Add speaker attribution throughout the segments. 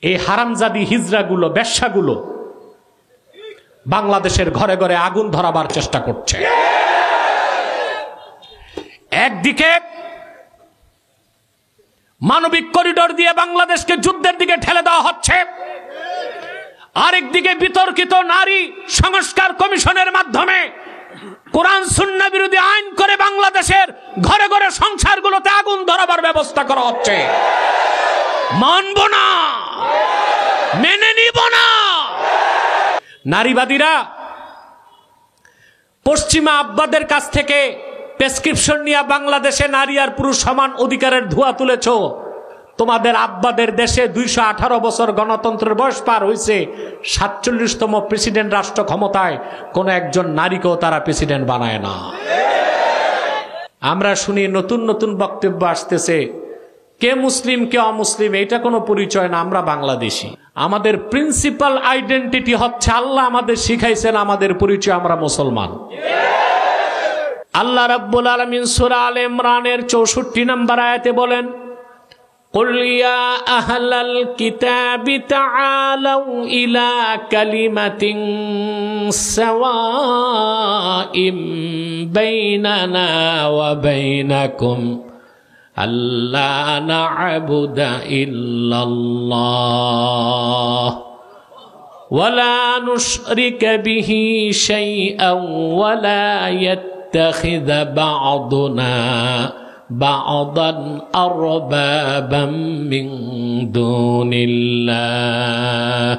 Speaker 1: এই হারামজাদি হিজড়াগুলো, বেশ্যাগুলো বাংলাদেশের ঘরে ঘরে আগুন ধরাবার চেষ্টা করছে। একদিকে মানবিক করিডোর দিয়ে বাংলাদেশকে যুদ্ধের দিকে ঠেলে দেওয়া হচ্ছে, আরেকদিকে বিতর্কিত নারী সংস্কার কমিশনের মাধ্যমে কোরআন সুন্নাহ বিরোধী আইন করে বাংলাদেশের ঘরে ঘরে সংসারগুলোতে আগুন ধরাবার ব্যবস্থা করা হচ্ছে। মানব না, মেনে নিব না। নারীবাদীরা পশ্চিমা আব্বাদের কাছ থেকে প্রেসক্রিপশন নিয়ে বাংলাদেশে নারী আর পুরুষ সমান অধিকারের ধোঁয়া তুলেছ। তোমাদের আব্বাদের দেশে 218 বছর গণতন্ত্রের বয়স পার হয়েছে, 47তম প্রেসিডেন্ট রাষ্ট্র ক্ষমতায়, কোন একজন নারীকেও তারা প্রেসিডেন্ট বানায় না। আমরা শুনি নতুন নতুন বক্তব্য আসতেছে, কে মুসলিম কে অমুসলিম এটা কোনো পরিচয় না, আমরা বাংলাদেশী। আমাদের প্রিন্সিপাল আইডেন্টিটি হচ্ছে আল্লাহ আমাদের শিখাইছেন, আমাদের পরিচয় আমরা মুসলমান। আল্লাহ রাব্বুল আলামিন সূরা আলে ইমরানের 64 নম্বর আয়াতে বলেন, قل يا أهل الكتاب تعالوا إلى كلمة سواء بيننا وبينكم ألا نعبد إلا الله ولا نشرك به شيئا ولا يتخذ بعضنا بعضا أربابا من دون الله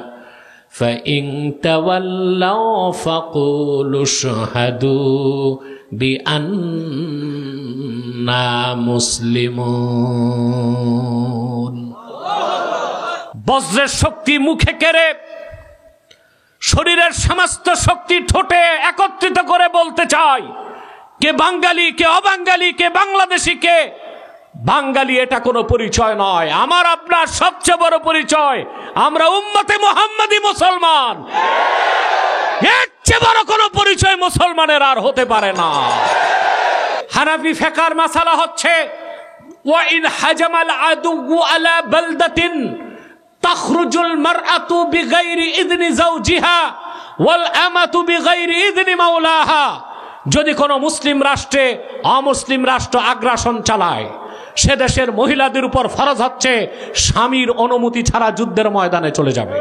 Speaker 1: فإن تولوا فقولوا اشهدوا بأننا مسلمون। বজ্রের শক্তি মুখে কেড়ে শরীরের সমস্ত শক্তি ঠোঁটে একত্রিত করে বলতে চাই, কে বাঙালি কে অবাঙালি, কে বাংলাদেশি কে বাঙালি এটা কোনো পরিচয় নয়। আমার আপনার সবচেয়ে বড় পরিচয় আমরা উম্মতে মুহাম্মাদি মুসলমান। এর চেয়ে বড় কোনো পরিচয় মুসলমানের আর হতে পারে না। হানাফি ফিকহের মাসালা হচ্ছে, ওয়া ইন হাজামাল আদু আলা বালদাতিন তাখরুজুল মারআতু বিগাইরি ইযনি যাওজিহা ওয়াল আমাতু বিগাইরি ইযনি মাওলাহা। যদি কোনো মুসলিম রাষ্ট্রে অমুসলিম রাষ্ট্র আগ্রাসন চালায়, সে দেশের মহিলাদের উপর ফরজ হচ্ছে স্বামীর অনুমতি ছাড়া যুদ্ধের ময়দানে চলে যাবে।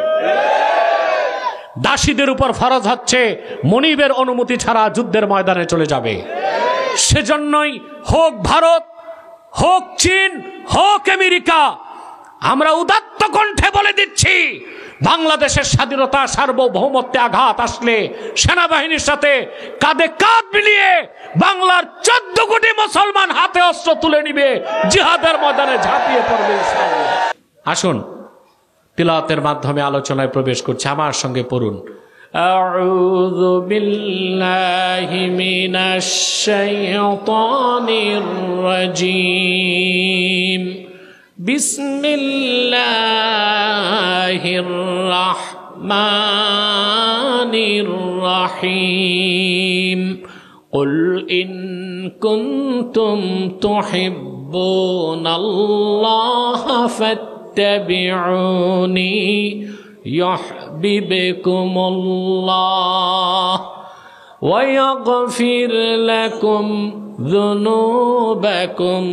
Speaker 1: দাসীদের উপর ফরজ হচ্ছে মনিবের অনুমতি ছাড়া যুদ্ধের ময়দানে চলে যাবে। সেজন্যই হোক ভারত, হোক চীন, হোক আমেরিকা, আমরা উদাত্ত কণ্ঠে বলে দিচ্ছি, বাংলাদেশের স্বাধীনতা সার্বভৌমত্বে আঘাত আসলে সেনাবাহিনীর সাথে কাঁধে কাঁধ মিলিয়ে বাংলার 14 কোটি মুসলমান হাতে অস্ত্র তুলে নিবে, জিহাদের ময়দানে ঝাঁপিয়ে পড়বে ইনশাআল্লাহ। আসুন তিলাওয়াতের মাধ্যমে আলোচনায় প্রবেশ করছি, আমার সঙ্গে পড়ুন। আউযু বিল্লাহি মিনাশ শাইতানির রাজীম। বিসমিল্লাহির রাহমানির রাহিম। কুল ইন কুনতুম তুহিব্বুনাল্লাহা ফাত্তাবিউনি ইউহিব্বুকুমুল্লাহ ওয়া ইয়াগফির লাকুম যুনুবাকুম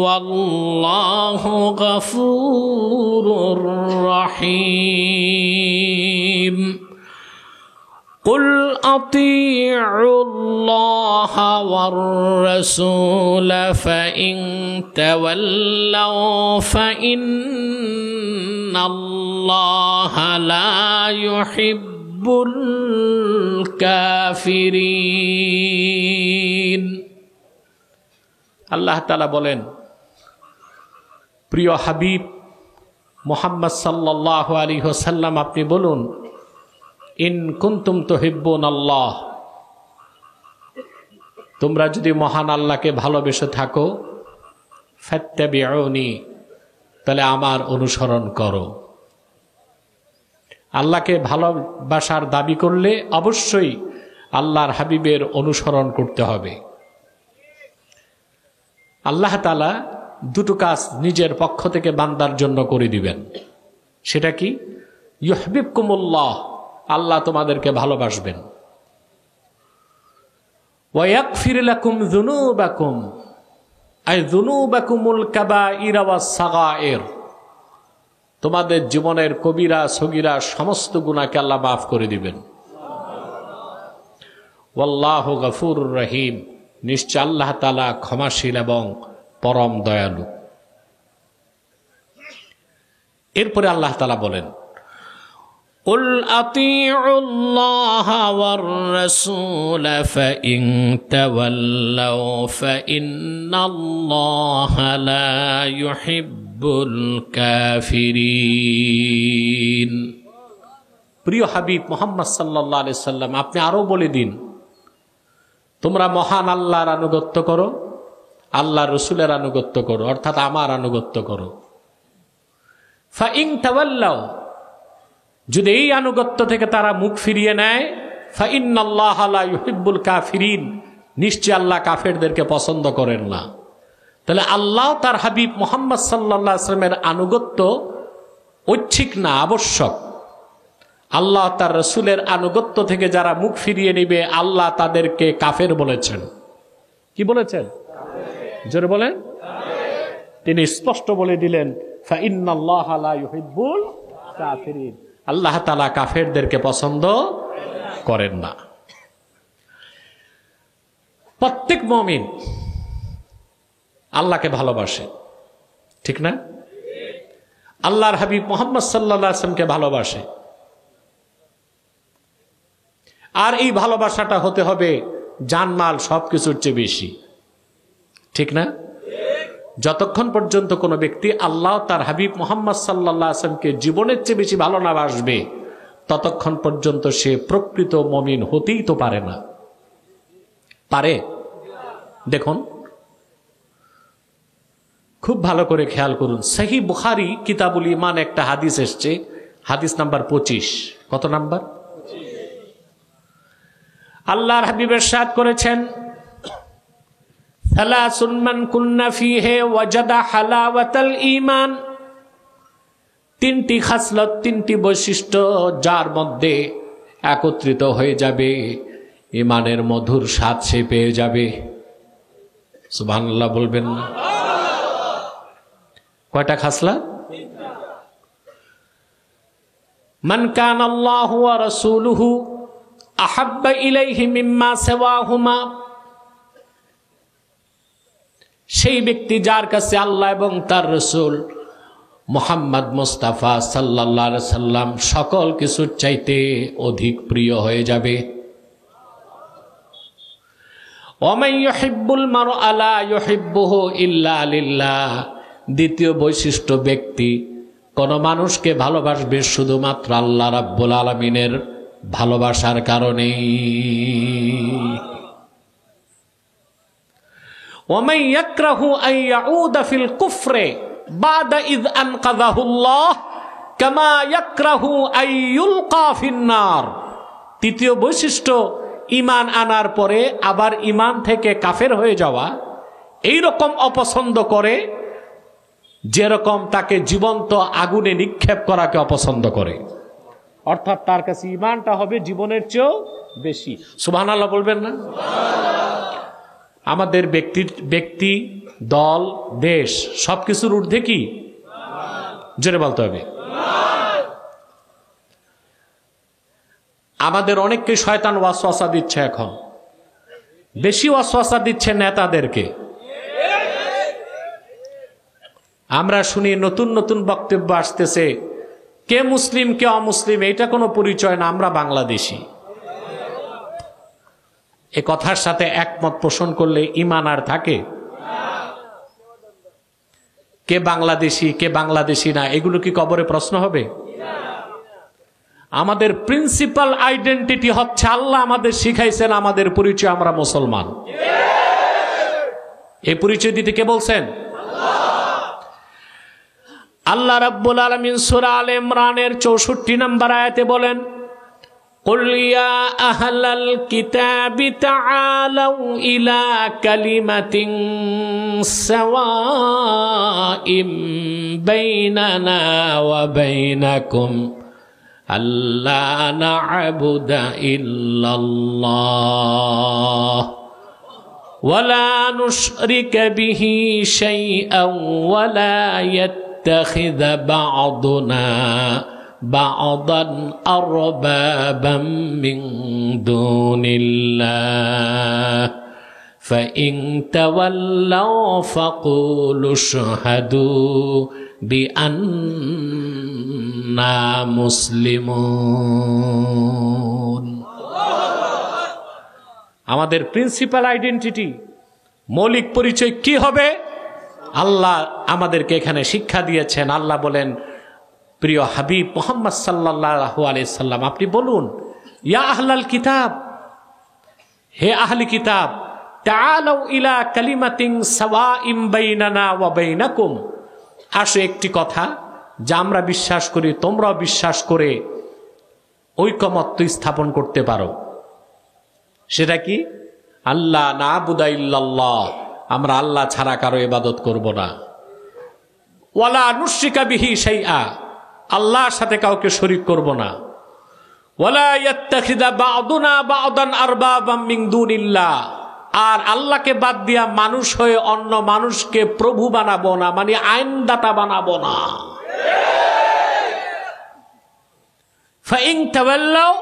Speaker 1: ওয়াল্লাহু গফুরুর রহিম। কুল আতিউল্লাহা ওয়ার রাসূল ফাইন তাওয়াল্লাউ ফাইন্নাল্লাহা লা ইউহিব্বুল কাফিরিন। আল্লাহ তাআলা বলেন, প্রিয় হাবিব মুহাম্মদ সাল্লাল্লাহু আলাইহি ওয়াসাল্লাম, আপনি বলুন, ইন কুনতুম তুহিব্বুনাল্লাহ, তোমরা যদি মহান আল্লাহকে ভালোবেসে থাকো, ফাত্তাবিউনি, তাহলে আমার অনুসরণ করো। আল্লাহকে ভালোবাসার দাবি করলে অবশ্যই আল্লাহর হাবিবের অনুসরণ করতে হবে। আল্লাহ তাআলা দুটো কাজ নিজের পক্ষ থেকে বান্দার জন্য করে দিবেন। সেটা কি? ইউহিব্বুকুমুল্লাহ, আল্লাহ তোমাদেরকে ভালোবাসবেন। ওয়া ইয়াগফির লাকুম যুনুবাকুম, আই যুনুবাকুমুল কাবাইরা ওয়াস সাগায়ের, তোমাদের জীবনের কবিরা সগীরা সমস্ত গুনাহকে আল্লাহ মাফ করে দিবেন। ওয়াল্লাহু গফুরুর রহিম, নিশ্চয় আল্লাহ তাআলা ক্ষমাশীল এবং পরম দয়ালু। এরপরে আল্লাহ তাআলা বলেন, কুল আতিউল্লাহ ওয়ার রাসূল ফাইন তাওয়াল্লাউ ফাইন্নাল্লাহা লা ইউহিব্বুল কাফিরিন। প্রিয় হাবিব মুহাম্মদ সাল্লাল্লাহু আলাইহি সাল্লাম, আপনি আরো বলে দিন, তোমরা মহান আল্লাহর আনুগত্য করো, আল্লাহর রাসূলের আনুগত্য করো, অর্থাৎ আমার আনুগত্য করো। ফাইন তাওয়াল্লাউ, যদি এই আনুগত্য থেকে তারা মুখ ফিরিয়ে নেয়, ফাইন্নাল্লাহা লা ইউহিব্বুল কাফিরিন, নিশ্চয় আল্লাহ কাফেরদেরকে পছন্দ করেন না। তাহলে আল্লাহ তার হাবিব মুহাম্মদ সাল্লাল্লাহু আলাইহি ওয়াসাল্লামের আনুগত্য ঐচ্ছিক না, আবশ্যক। আল্লাহ তার রাসূলের আনুগত্য থেকে যারা মুখ ফিরিয়ে নেবে, আল্লাহ তাদেরকে কাফের বলেছেন। কি বলেছেন? জোরে বলেন। তিনি স্পষ্ট বলে দিলেন, ফাইন্নাল্লাহা লা ইউহিব্বুল কাফিরিন, আল্লাহ তাআলা কাফেরদেরকে পছন্দ করেন না। প্রত্যেক মুমিন আল্লাহকে ভালোবাসে, ঠিক না? আল্লাহর হাবিব মুহাম্মদ সাল্লাল্লাহু আলাইহি ওয়াসাল্লামকে ভালোবাসে। আর এই ভালোবাসাটা হতে হবে জানমাল সবকিছুর চেয়ে বেশি, ঠিক না? যতক্ষণ পর্যন্ত কোনো ব্যক্তি আল্লাহ তার হাবিব মুহাম্মদ সাল্লাল্লাহু আলাইহি ওয়াসাল্লামকে জীবনের চেয়ে বেশি ভালো না বাসবে, ততক্ষণ পর্যন্ত সে প্রকৃত মুমিন হতেই তো পারে না। পারে? দেখুন, খুব ভালো করে খেয়াল করুন। সহিহ বুখারী কিতাবুল ঈমান একটা হাদিস এসছে, হাদিস নাম্বার 25। কত নাম্বার? আল্লাহর হাবিব ইরশাদ করেছেন, সালাসুন মান কুন্না ফীহি ওয়াজাদা হালাওয়াতাল ঈমান। তিনটি খাসলত, তিনটি বৈশিষ্ট্য যার মধ্যে একত্রিত হয়ে যাবে, ঈমানের মধুর স্বাদ সে পেয়ে যাবে। সুবহানাল্লাহ বলবেন না? কয়টা খাসলত? মান কানা আল্লাহু ওয়া রাসূলুহু আহাব্বা ইলাইহি মিম্মা সিওয়াহুমা, সেই ব্যক্তি যার কাছে আল্লাহ এবং তার রাসূল মুহাম্মদ মুস্তাফা সাল্লাল্লাহু আলাইহি সাল্লাম সকল কিছুর চাইতে অধিক প্রিয় হয়ে যাবে। ওয়া মান ইউহিব্বুল মারআ লা ইউহিব্বুহু ইল্লা লিল্লাহ। দ্বিতীয় বৈশিষ্ট্য, ব্যক্তি কোন মানুষকে ভালোবাসবে শুধুমাত্র আল্লাহ রাব্বুল আলামিনের ভালোবাসার কারণে। ওয়ামান ইয়াকরাহু আন ইয়াউদা ফিল কুফরি বাদা ইয আনকাযাহুল্লাহ কামা ইয়াকরাহু আন ইউলকা ফিন নার। তৃতীয় বৈশিষ্ট্য, ঈমান আনার পরে আবার ঈমান থেকে কাফের হয়ে যাওয়া, এই রকম অপছন্দ করে যেরকম তাকে জীবন্ত আগুনে নিক্ষেপ করাকে অপছন্দ করে। অর্থাৎ তার কাছে ঈমানটা হবে জীবনের চেয়েও বেশি। সুবহানাল্লাহ বলবেন না? আমাদের ব্যক্তি, দল, দেশ সবকিছুর ঊর্ধ্বে কি? জোরে বলতে হবে। আমাদের অনেককে শয়তান ওয়াসওয়াসা দিচ্ছে, এখন বেশি ওয়াসওয়াসা দিচ্ছে নেতাদেরকে। আমরা শুনি নতুন নতুন বক্তব্য আসতেছে, কে মুসলিম কে অমুসলিম এটা কোনো পরিচয় না, আমরা বাংলাদেশি। এ কথার সাথে একমত পোষণ করলে ঈমান আর থাকে? কে বাংলাদেশি কে বাংলাদেশি না, এগুলো কি কবরে প্রশ্ন হবে? আমাদের প্রিন্সিপাল আইডেন্টিটি হচ্ছে আল্লাহ আমাদের শিখাইছেন, আমাদের পরিচয় আমরা মুসলমান। এই পরিচয় দিতে কে বলছেন? আল্লাহ রাব্বুল আলামিন সূরা আলে ইমরানের 64 নম্বর আয়াতে বলেন, قل يا أهل الكتاب تعالوا إلى كلمة سواء بيننا وبينكم ألا نعبد إلا الله ولا نشرك به شيئا ولا يتخذ بعضنا بعضا أربابا من دون الله فإن تولوا فقولوا اشهدوا بأننا মুসলিমুন। আমাদের প্রিন্সিপাল আইডেন্টিটি, মৌলিক পরিচয় কি হবে? আল্লাহ আমাদেরকে এখানে শিক্ষা দিয়েছেন। আল্লাহ বলেন, প্রিয় হাবিব মুহাম্মদ সাল্লাল্লাহু আলাইহি সাল্লাম, আপনি বলুন, ইয়া আহলাল কিতাব, হে আহলি কিতাব, তাআলাউ ইলা কালিমাতিন সাওয়াইম বাইনানা ওয়া বাইনাকুম, আসো একটি কথা যা আমরা বিশ্বাস করি তোমরাও বিশ্বাস করে ঐকমত্য স্থাপন করতে পারো। সেটা কি? আল্লাহ না'বুদা ইল্লাল্লাহ, আমরা আল্লাহ ছাড়া কারো ইবাদত করব না। ওয়ালা নুশরিকা বিহি শাইআ, আল্লাহর সাথে কাউকে শরীক করব না। ওয়ালা ইয়াত্তাখিযা বা'দুনা বা'দান আরবাবাম মিন দুনিল্লাহ, আর আল্লাহকে বাদ দিয়া মানুষ হয়ে অন্য মানুষকে প্রভু বানাবো না, মানে আইনদাতা বানাবো না। ফাইন তাওয়াল্লাউ,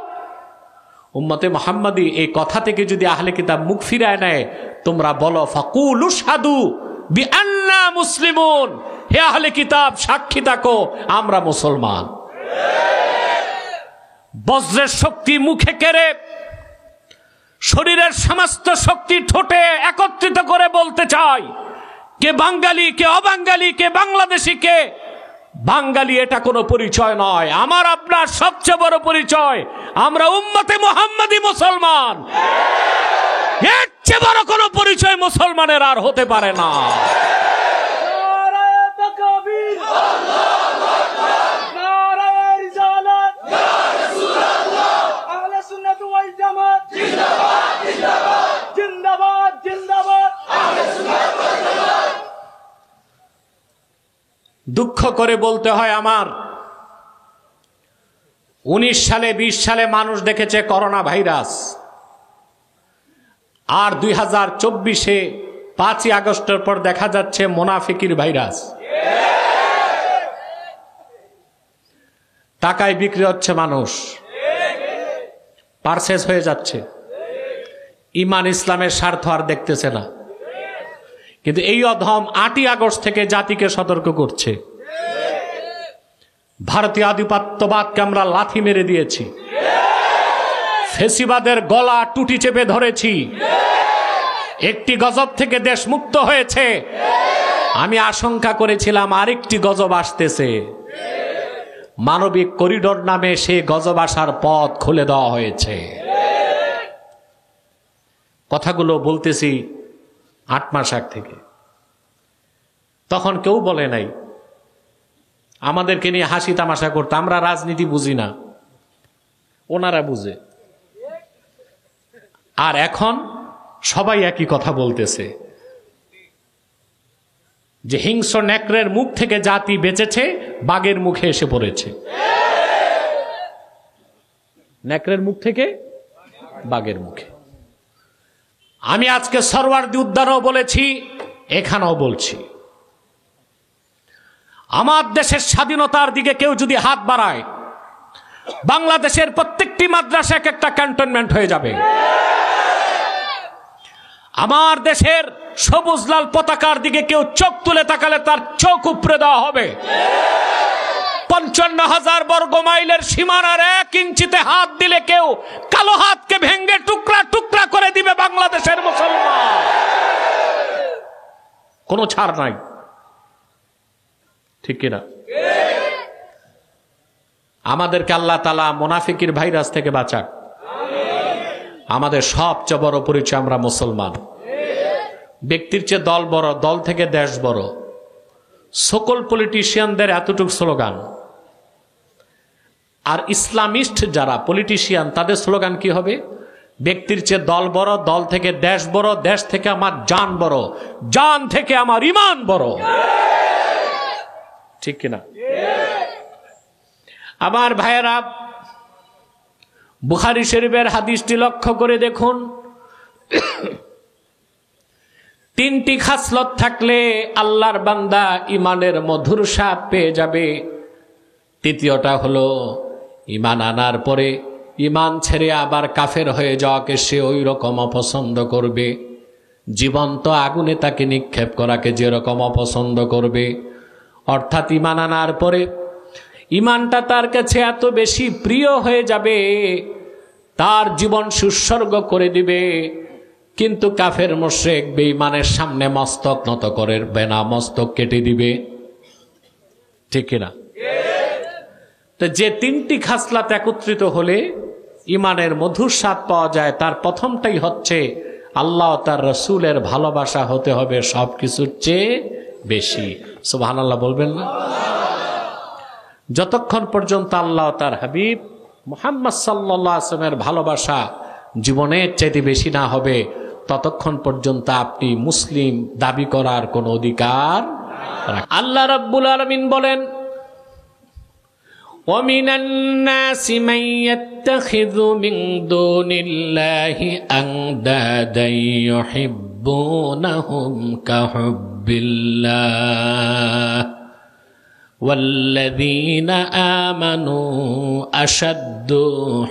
Speaker 1: উম্মতে মুহাম্মাদি এই কথা থেকে যদি আহলে কিতাব মুখ ফিরায় নেয়, তোমরা বলো ফাকুলু শাহাদু বিআন্না মুসলিমুন, হে আহলে কিতাব সাক্ষী থাকো আমরা মুসলমান। বজ্রের শক্তি মুখে কেড়ে শরীরের সমস্ত শক্তি ঠোঁটে একত্রিত করে বলতে চাই, কে বাঙালি কে অবাঙালি, কে বাংলাদেশি কে বাঙালি, এটা কোনো পরিচয় নয়। আমার আপনার সবচেয়ে বড় পরিচয়, আমরা উম্মতে মুহাম্মাদি মুসলমান। এর চেয়ে বড় কোনো পরিচয় মুসলমানের আর হতে পারে না। দুঃখ করে বলতে হয়, আমার 19 সালে 20 সালে মানুষ দেখেছে করোনা ভাইরাস, আর 2024-এ 5ই আগস্টের পর দেখা যাচ্ছে মুনাফিকির ভাইরাস। টাকায় বিক্রি হচ্ছে, মানুষ পারচেজ হয়ে যাচ্ছে, ইমান ইসলামের স্বার্থ আর দেখতেছে না। কিন্তু এই অধম 8ই আগস্ট থেকে জাতিকে সতর্ক করছে, ভারতীয় আধিপত্যবাদকে আমরা লাথি মেরে দিয়েছি, ফেসিবাদের গলা টুটি চেপে ধরেছি, একটি গজব থেকে দেশ মুক্ত হয়েছে। আমি আশঙ্কা করেছিলাম আরেকটি গজব আসতেছে, মানবিক করিডোর নামে সেই গজব আসার পথ খুলে দেওয়া হয়েছে। কথাগুলো বলতেছি 8 মাস আগ থেকে, তখন কেউ বলে নাই, আমাদেরকে নিয়ে হাসি তামাশা করতে, আমরা রাজনীতি বুঝি না, ওনারা বুঝে। আর এখন সবাই একই কথা বলতেছে যে হিংস্র নেকড়ের মুখ থেকে জাতি বেঁচেছে, বাঘের মুখে এসে পড়েছে। নেকড়ের মুখ থেকে বাঘের মুখে। আমি আজকে সরওয়ার্দী উদ্যানেও বলেছি, এখানেও বলছি, আমার দেশের স্বাধীনতার দিকে কেউ যদি হাত বাড়ায়, বাংলাদেশের প্রত্যেকটি মাদ্রাসা একটা ক্যান্টনমেন্ট হয়ে যাবে। আমার দেশের সবুজ লাল পতাকার দিকে কেউ চোখ তুলে তাকালে তার চোখ উপড়ে দেওয়া হবে। 55,000 বর্গ মাইলের সীমানার 1 ইঞ্চিতে হাত দিলে কেউ কালো হাতকে ভেঙ্গে টুকরা টুকরা করে দিবে বাংলাদেশের মুসলমান। কোনো ছাড় নাই, ঠিক কিনা? আমাদেরকে আল্লাহ তাআলা মুনাফিকির ভাইরাস থেকে বাঁচাক। আমাদের সবচেয়ে বড় পরিচয় আমরা মুসলমান। ব্যক্তির চেয়ে দল বড়, দল থেকে দেশ বড়। সকল পলিটিশিয়ানদের এতটুকু স্লোগান, আর ইসলামিস্ট যারা পলিটিশিয়ান, তাদের স্লোগান কি হবে? ব্যক্তির চেয়ে দল বড়, দল থেকে দেশ বড়, দেশ থেকে আমার জান বড়, জান থেকে আমার ঈমান বড়। ঠিক কিনা? আমার ভাইয়েরা, বুখারী শরীফের হাদিসটি লক্ষ্য করে দেখুন। তিনটি খাসলত থাকলে আল্লাহর বান্দা ঈমানের মধুর স্বাদ পেয়ে যাবে। তৃতীয়টা হলো ঈমান আনার পরে ঈমান ছেড়ে আবার কাফের হয়ে যাওয়াকে সে ওই রকম অপছন্দ করবে, জীবন্ত আগুনে তাকে নিক্ষেপ করাকে যেরকম অপছন্দ করবে। অর্থাৎ ঈমান আনার পরে ঈমানটা তার কাছে এত বেশি প্রিয় হয়ে যাবে, তার জীবন সুৎসর্গ করে দিবে। কিন্তু কাফের মুশরিক বেঈমানের সামনে মস্তক নত করবে না, মস্তক কেটে দিবে। ঠিক কিনা? তো যে তিনটি খাসলাত একত্রিত হলে ঈমানের মধুর স্বাদ পাওয়া যায়, তার প্রথমটাই হচ্ছে আল্লাহ তার রাসূলের ভালোবাসা হতে হবে সবকিছুর চেয়ে বেশি। সুবহানাল্লাহ বলবেন না? যতক্ষণ পর্যন্ত আল্লাহ তার হাবিব মুহাম্মদ সাল্লাল্লাহু আলাইহি ওয়াসাল্লামের ভালোবাসা জীবনের চাইতে বেশি না হবে, ততক্ষণ পর্যন্ত আপনি মুসলিম দাবি করার কোনো অধিকার রাখেন। আল্লাহ রাব্বুল আলামিন বলেন, وَمِنَ النَّاسِ مَن يَتَّخِذُ مِن دُونِ اللَّهِ أَندَادًا يُحِبُّونَهُمْ كَحُبِّ اللَّهِ وَالَّذِينَ آمَنُوا أَشَدُّ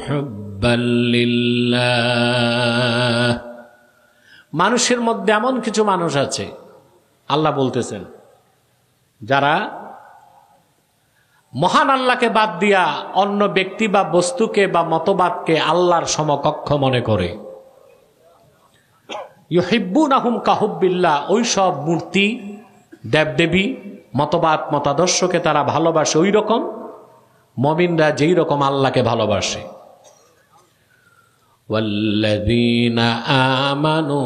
Speaker 1: حُبًّا لِلَّهِ। মানুষের মধ্যে এমন কিছু মানুষ আছে, আল্লাহ বলতেছেন, যারা মহান আল্লাহকে বাদ দিয়া অন্য ব্যক্তি বা বস্তুকে বা মতবাদকে আল্লাহর সমকক্ষ মনে করে। ইউহিব্বুনাহুম কাহুব্বিল্লাহ, ওই সব মূর্তি, দেবদেবী, মতবাদ, মতাদর্শকে তারা ভালোবাসে ওই রকম মুমিনরা যেই রকম আল্লাহকে ভালোবাসে। ওয়াল্লাযীনা আমানু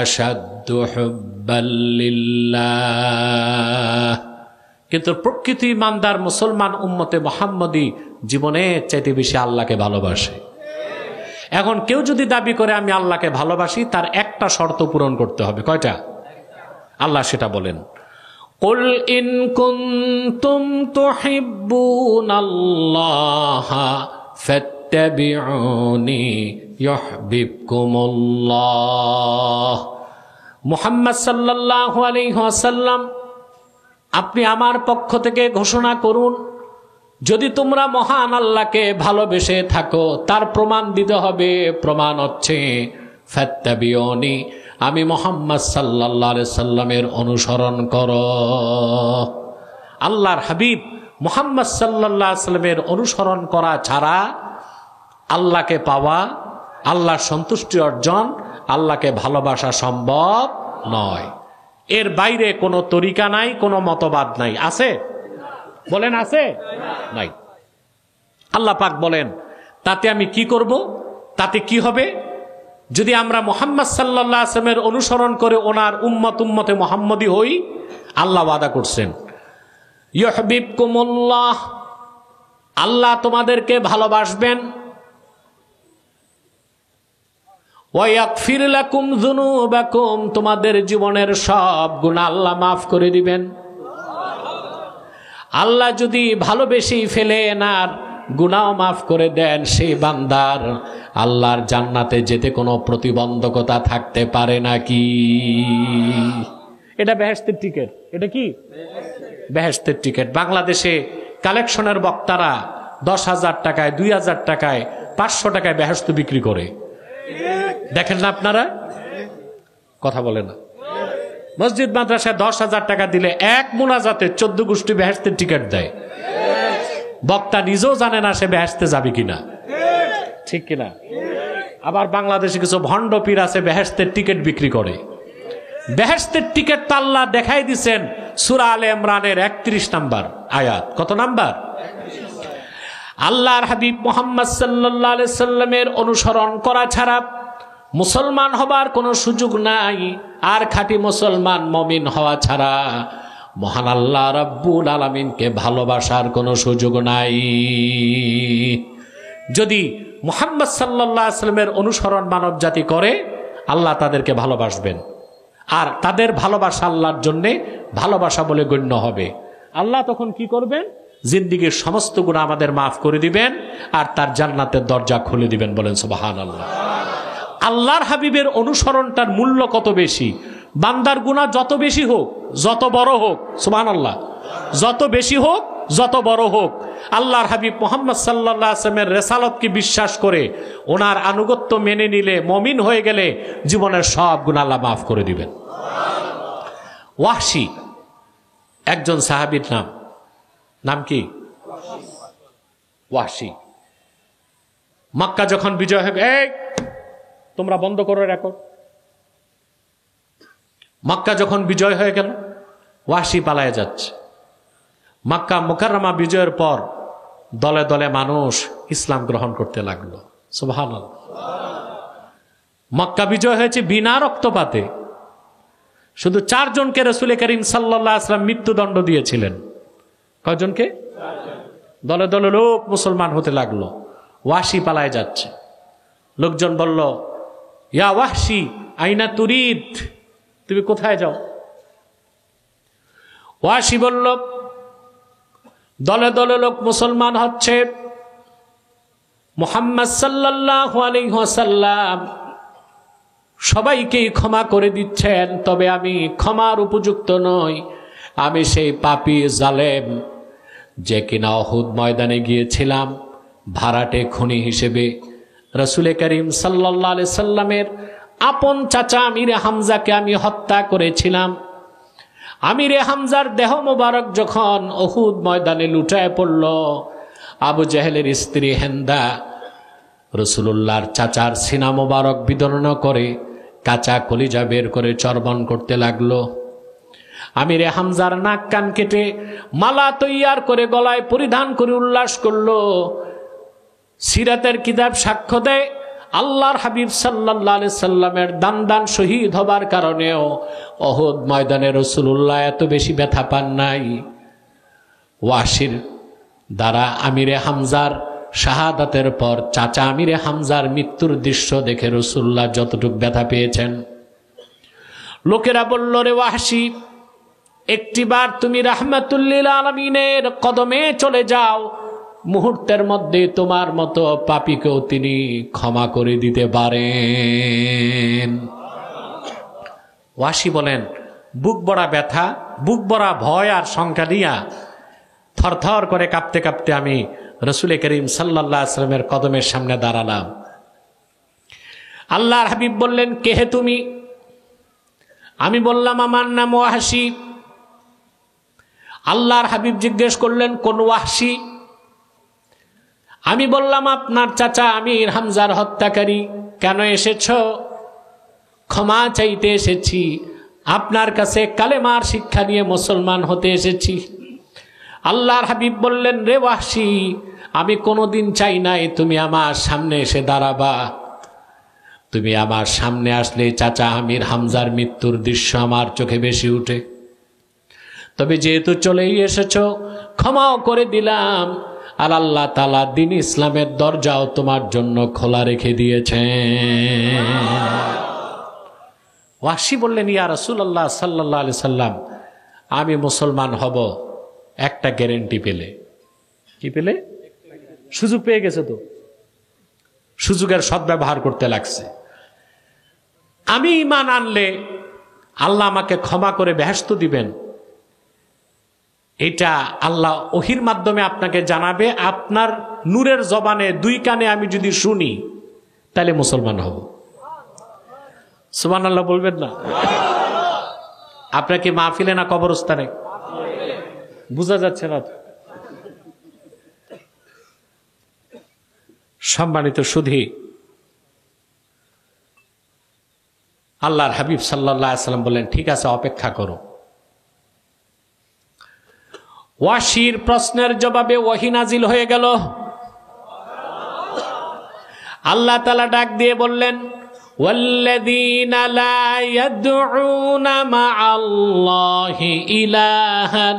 Speaker 1: আশাদ্দু হুব্বাল লিল্লাহ। কিন্তু প্রকৃত ইমানদার মুসলমান উম্মতে মুহাম্মদী জীবনের চাইতে বেশি আল্লাহকে ভালোবাসে। এখন কেউ যদি দাবি করে আমি আল্লাহকে ভালোবাসি, তার একটা শর্ত পূরণ করতে হবে। কয়টা? আল্লাহ সেটা বলেন, কুল ইন কুনতুম তুহিব্বুনাল্লাহা ফাত্তাবিউনি ইউহিব্বুকুমুল্লাহ। মুহাম্মদ সাল্লাল্লাহু আলাইহি ওয়াসাল্লাম, আপনি আমার পক্ষ থেকে ঘোষণা করুন, যদি তোমরা মহান আল্লাহকে ভালোবেসে থাকো, তার প্রমাণ দিতে হবে। প্রমাণ হচ্ছে ফাত্তাবিউনি, আমি মুহাম্মদ সাল্লাল্লাহু আলাইহি সাল্লামের অনুসরণ করো। আল্লাহর হাবিব মুহাম্মদ সাল্লাল্লাহু আলাইহি সাল্লামের অনুসরণ করা ছাড়া আল্লাহকে পাওয়া, আল্লাহর সন্তুষ্টি অর্জন, আল্লাহকে ভালোবাসা সম্ভব নয়। এর বাইরে কোনো তরিকা নাই, কোনো মতবাদ নাই। আছে? বলেন আছে? নাই। আল্লাহ পাক বলেন, তাতে আমি কি করব? তাতে কি হবে? যদি আমরা মুহাম্মদ সাল্লাল্লাহু আলাইহি ওয়াসাল্লামের অনুসরণ করে ওনার উম্মতে মুহাম্মদী হই, আল্লাহ ওয়াদা করছেন ইউহিব্বুকুমুল্লাহ, আল্লাহ তোমাদেরকে ভালোবাসবেন। ওয়াগফির লাকুম যুনুবাকুম, তোমাদের জীবনের সব গুনাহ আল্লাহ মাফ করে দিবেন। আল্লাহ যদি ভালোবেসেই ফেলেন আর গুনাহ মাফ করে দেন, সেই বান্দার আল্লাহর জান্নাতে যেতে কোনো প্রতিবন্ধকতা থাকতে পারে নাকি? এটা বেহেশতের টিকিট। এটা কি? বেহেশতের টিকিট। বাংলাদেশে কালেকশনের বক্তারা 10,000 টাকায়, 2,000 টাকায়, 500 টাকায় বেহেশত বিক্রি করে। দেখেন না আপনারা? কথা বলে না। মসজিদ মাদ্রাসায় 10,000 টাকা দিলে এক মুনাজাতে 14 গোষ্ঠী বেহেশতের টিকিট দেয়। বক্তা নিজেও জানে না সে বেহেশতে যাবে কিনা। ঠিক কিনা? আবার বাংলাদেশে কিছু ভণ্ড পীর আছে, বেহেশতের টিকিট বিক্রি করে। বেহেশতের টিকিট তো আল্লাহ দেখাই দিচ্ছেন সূরা আলে ইমরানের 31 নম্বর আয়াত। কত নাম্বার? আল্লাহর হাবিব মুহাম্মদ সাল্লাল্লাহু আলাইহি সাল্লামের অনুসরণ করা ছাড়া মুসলমান হবার কোনো সুযোগ নাই। আর খাঁটি মুসলমান মুমিন হওয়া ছাড়া মহান আল্লাহ রাব্বুল আলামিনকে ভালোবাসার কোনো সুযোগ নাই। যদি মুহাম্মদ সাল্লাল্লাহু আলাইহি ওয়াসাল্লামের অনুসরণ মানব জাতি করে, আল্লাহ তাদেরকে ভালোবাসবেন, আর তাদের ভালোবাসা আল্লাহর জন্যে ভালোবাসা বলে গণ্য হবে। আল্লাহ তখন কি করবেন? জিন্দিগির সমস্ত গুনাহ আমাদের মাফ করে দিবেন আর তার জান্নাতের দরজা খুলে দিবেন। বলেন সুবহানাল্লাহ। আল্লাহর হাবিবের অনুসরণটার মূল্য কত বেশি! বান্দার গুনাহ যত বেশি হোক, যত বড় হোক, সুবহানাল্লাহ, যত বেশি হোক, যত বড় হোক, আল্লাহর হাবিব মুহাম্মদ সাল্লাল্লাহু আলাইহি ওয়াসাল্লামের রিসালাতকে বিশ্বাস করে ওনার আনুগত্য মেনে নিলে, মুমিন হয়ে গেলে জীবনের সব গুনাহ আল্লাহ মাফ করে দিবেন। ওয়াহশী একজন সাহাবীর নাম কি? ওয়াহশী। মক্কা যখন বিজয় হবে, এই তোমরা বন্ধ করো রেকর্ড। মক্কা যখন বিজয় হয়ে গেল, ওয়াহশী পালায়ে যাচ্ছে। মক্কা মুকাররমা বিজয়ের পর দলে দলে মানুষ ইসলাম গ্রহণ করতে লাগলো। সুবহানাল্লাহ। মক্কা বিজয় হয়েছে বিনা রক্তপাতে। শুধু 4 জনকে রাসূল করিম সাল্লাল্লাহু আলাইহি ওয়াসাল্লাম মৃত্যুদণ্ড দিয়েছিলেন। কয়জনকে? দলে দলে লোক মুসলমান হতে লাগলো। ওয়াহশী পালায়ে যাচ্ছে। লোকজন বলল, ইয়া ওয়াহশী আইনা তুরিদ, তুমি কোথায় যাও? ওয়াহশী বলল, দলে দলে লোক মুসলমান হচ্ছে, মুহাম্মদ সাল্লাল্লাহু আলাইহি ওয়াসাল্লাম সবাইকেই ক্ষমা করে দিচ্ছেন, তবে আমি ক্ষমার উপযুক্ত নই। আমি সেই পাপী জালেম যে কিনা উহুদ ময়দানে গিয়েছিলাম ভাড়াটে খুনি হিসেবে। রাসূল করিম সাল্লাল্লাহু আলাইহি সাল্লামের আপন চাচা আমিরে হামজাকে আমি হত্যা করেছিলাম। আমিরে হামজার দেহ মোবারক যখন উহুদ ময়দানে লুটায় পড়ল, আবু জেহেলের স্ত্রী হেন্দা রাসূলুল্লাহর চাচার সিনা মোবারক বিদর্ণ করে কাঁচা কলিজা বের করে চর্বণ করতে লাগলো। আমিরে হামজার নাক কান কেটে মালা তৈয়ার করে গলায় পরিধান করে উল্লাস করলো। সিরাতের কিতাব সাক্ষ্য দেয়, আল্লাহর হাবিব সাল্লাল্লাহু আলাইহি সাল্লামের দান শহীদ হবার কারণেও উহুদ ময়দানে রাসূলুল্লাহ এত বেশি ব্যথা পান নাই। ওয়াহশীর দ্বারা আমিরে হামজার শাহাদাতের পর চাচা আমিরে হামজার মৃত্যুর দৃশ্য দেখে রাসূলুল্লাহ যতটুক ব্যথা পেয়েছেন, লোকেরা বলল, রে ওয়াহশী, একটিবার তুমি রাহমাতুল লিল আলামিনের কদমে চলে যাও, মুহূর্তের মধ্যে তোমার মতো পাপীকেও তিনি ক্ষমা করে দিতে পারেন। ওয়াহশী বলেন, বুক ভরা ব্যথা, বুক ভরা ভয় আর শঙ্কা নিয়া থরথর করে কাঁপতে কাঁপতে আমি রাসূল করিম সাল্লাল্লাহু আলাইহি ওয়াসাল্লামের কদমের সামনে দাঁড়ালাম। আল্লাহর হাবিব বললেন, কে হে তুমি? আমি বললাম, আমার নাম ওয়াহশী। আল্লাহর হাবিব জিজ্ঞেস করলেন, কোন ওয়াহশী? আমি বললাম, আপনার চাচা আমির হামজার হত্যাকারী। কেন এসেছ? ক্ষমা চাইতে এসেছি, আপনার কাছে কালেমার শিক্ষা নিয়ে মুসলমান হতে এসেছি। আল্লাহর হাবিব বললেন, রে ওয়াহশী, আমি কোনোদিন চাই নাই তুমি আমার সামনে এসে দাঁড়াবা। তুমি আমার সামনে আসলে চাচা আমির হামজার মৃত্যুর দৃশ্য আমার চোখে বেশি উঠে। তবে যেহেতু চলেই এসেছ, ক্ষমাও করে দিলাম, আর আল্লাহ তাআলা দ্বীন ইসলামের দরজাও তোমার জন্য খোলা রেখে দিয়েছেন। ওয়াহশী বললেন, ইয়া রাসূলুল্লাহ সাল্লাল্লাহু আলাইহি সাল্লাম, আমি মুসলমান হব একটা গ্যারান্টি পেলে। কি পেলে? সুযোগ পেয়ে গেছে, তো সুযোগের সদ্ব্যবহার করতে লাগছে। আমি ঈমান আনলে আল্লাহ আমাকে ক্ষমা করে বেহেশত দিবেন, এটা আল্লাহ ওহির মাধ্যমে আপনাকে জানাবে। আপনার নূরের জবানে 2 কানে আমি যদি শুনি, তাহলে মুসলমান হব। সুবহানাল্লাহ বলবেন না? আপনার কি মাহফিলে না কবরস্থানে? বোঝা যাচ্ছে না তো। সম্মানিত সুধী, আল্লাহর হাবিব সাল্লাল্লাহু আলাইহি সাল্লাম বললেন, ঠিক আছে, অপেক্ষা করো। ওয়াহশীর প্রশ্নের জবাবে ওহী নাজিল হয়ে গেল। আল্লাহ তাআলা ডাক দিয়ে বললেন, والذين لا يدعون مع الله إلها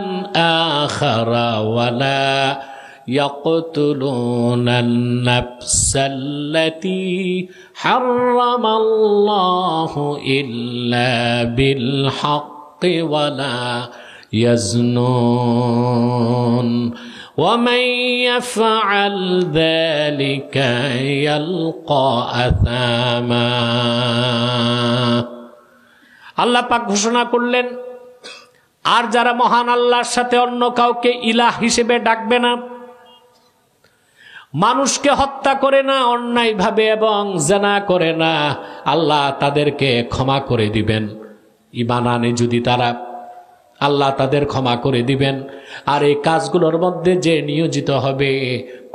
Speaker 1: آخر ولا يقتلون النفس التي حرم الله إلا بالحق ولا يزنون ومن يفعل ذلك يلقى أثاما আল্লাহ পাক ঘোষণা করলেন, আর যারা মহান আল্লাহর সাথে অন্য কাউকে ইলাহ হিসেবে ডাকবে না, মানুষকে হত্যা করে না অন্যায়ভাবে এবং জিনা করে না, আল্লাহ তাদেরকে ক্ষমা করে দিবেন। ঈমান আনে যদি তারা, আল্লাহ তাদের ক্ষমা করে দিবেন। আর এই কাজগুলোর মধ্যে যে নিয়োজিত হবে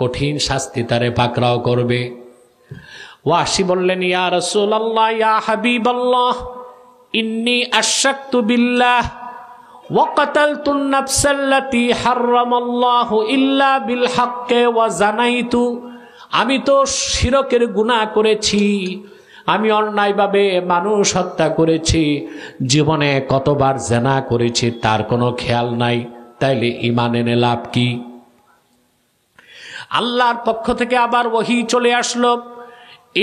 Speaker 1: কঠিন শাস্তি তারে পাকড়াও করবে। ওয়াহশী বললেন, ইয়া রাসূলুল্লাহ, ইয়া হাবিবাল্লাহ, ইন্নী আশরাকতু বিল্লাহ ওয়া কাতালতুন নাফসাল্লাতী হারামাল্লাহু ইল্লা বিল হাক্কি ওয়া জানাইতু। আমি তো শিরকের গুনাহ করেছি, আমি অন্যায়ভাবে মানুষ হত্যা করেছি, জীবনে কতবার জিনা করেছি তার কোনো খেয়াল নাই, তাইলে ঈমান এনে লাভ কি? আল্লাহর পক্ষ থেকে আবার ওহী চলে আসলো,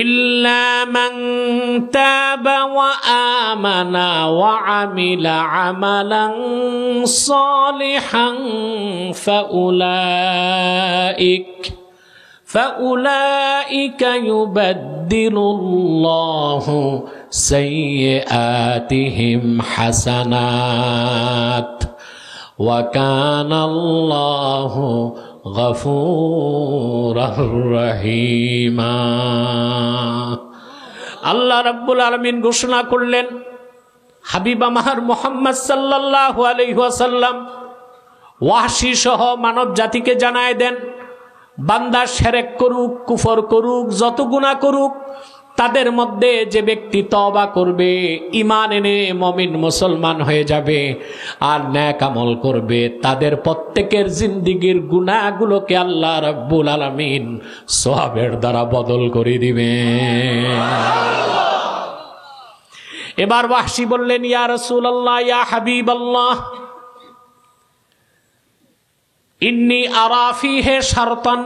Speaker 1: ইল্লা মান তাবা ওয়া আমানা ওয়া আমিলা আমালান সালিহান فأولئك يبدل الله سيئاتهم حسنات وكان الله غفورا رحيما। আল্লাহ রাব্বুল আলামিন ঘোষণা করলেন, হাবিব আমার মুহাম্মদ সাল্লাল্লাহু আলাইহি ওয়াসাল্লাম ওয়াহশী সহ মানব জাতিকে জানায় দেন, বান্দা শিরক করুক, কুফর করুক, যত গুনাহ করুক, তাদের মধ্যে যে ব্যক্তি তওবা করবে, ঈমান এনে মুমিন মুসলমান হয়ে যাবে আর নেক আমল করবে, তাদের প্রত্যেকের জিন্দেগীর গুনাহগুলোকে আল্লাহ রাব্বুল আলামিন সওয়াবের দ্বারা বদল করে দিবেন। এবার ওয়াহশী বললেন, ইয়া রাসূলুল্লাহ, ইয়া হাবিবাল্লাহ, ইন্নী আরা ফীহি শারতান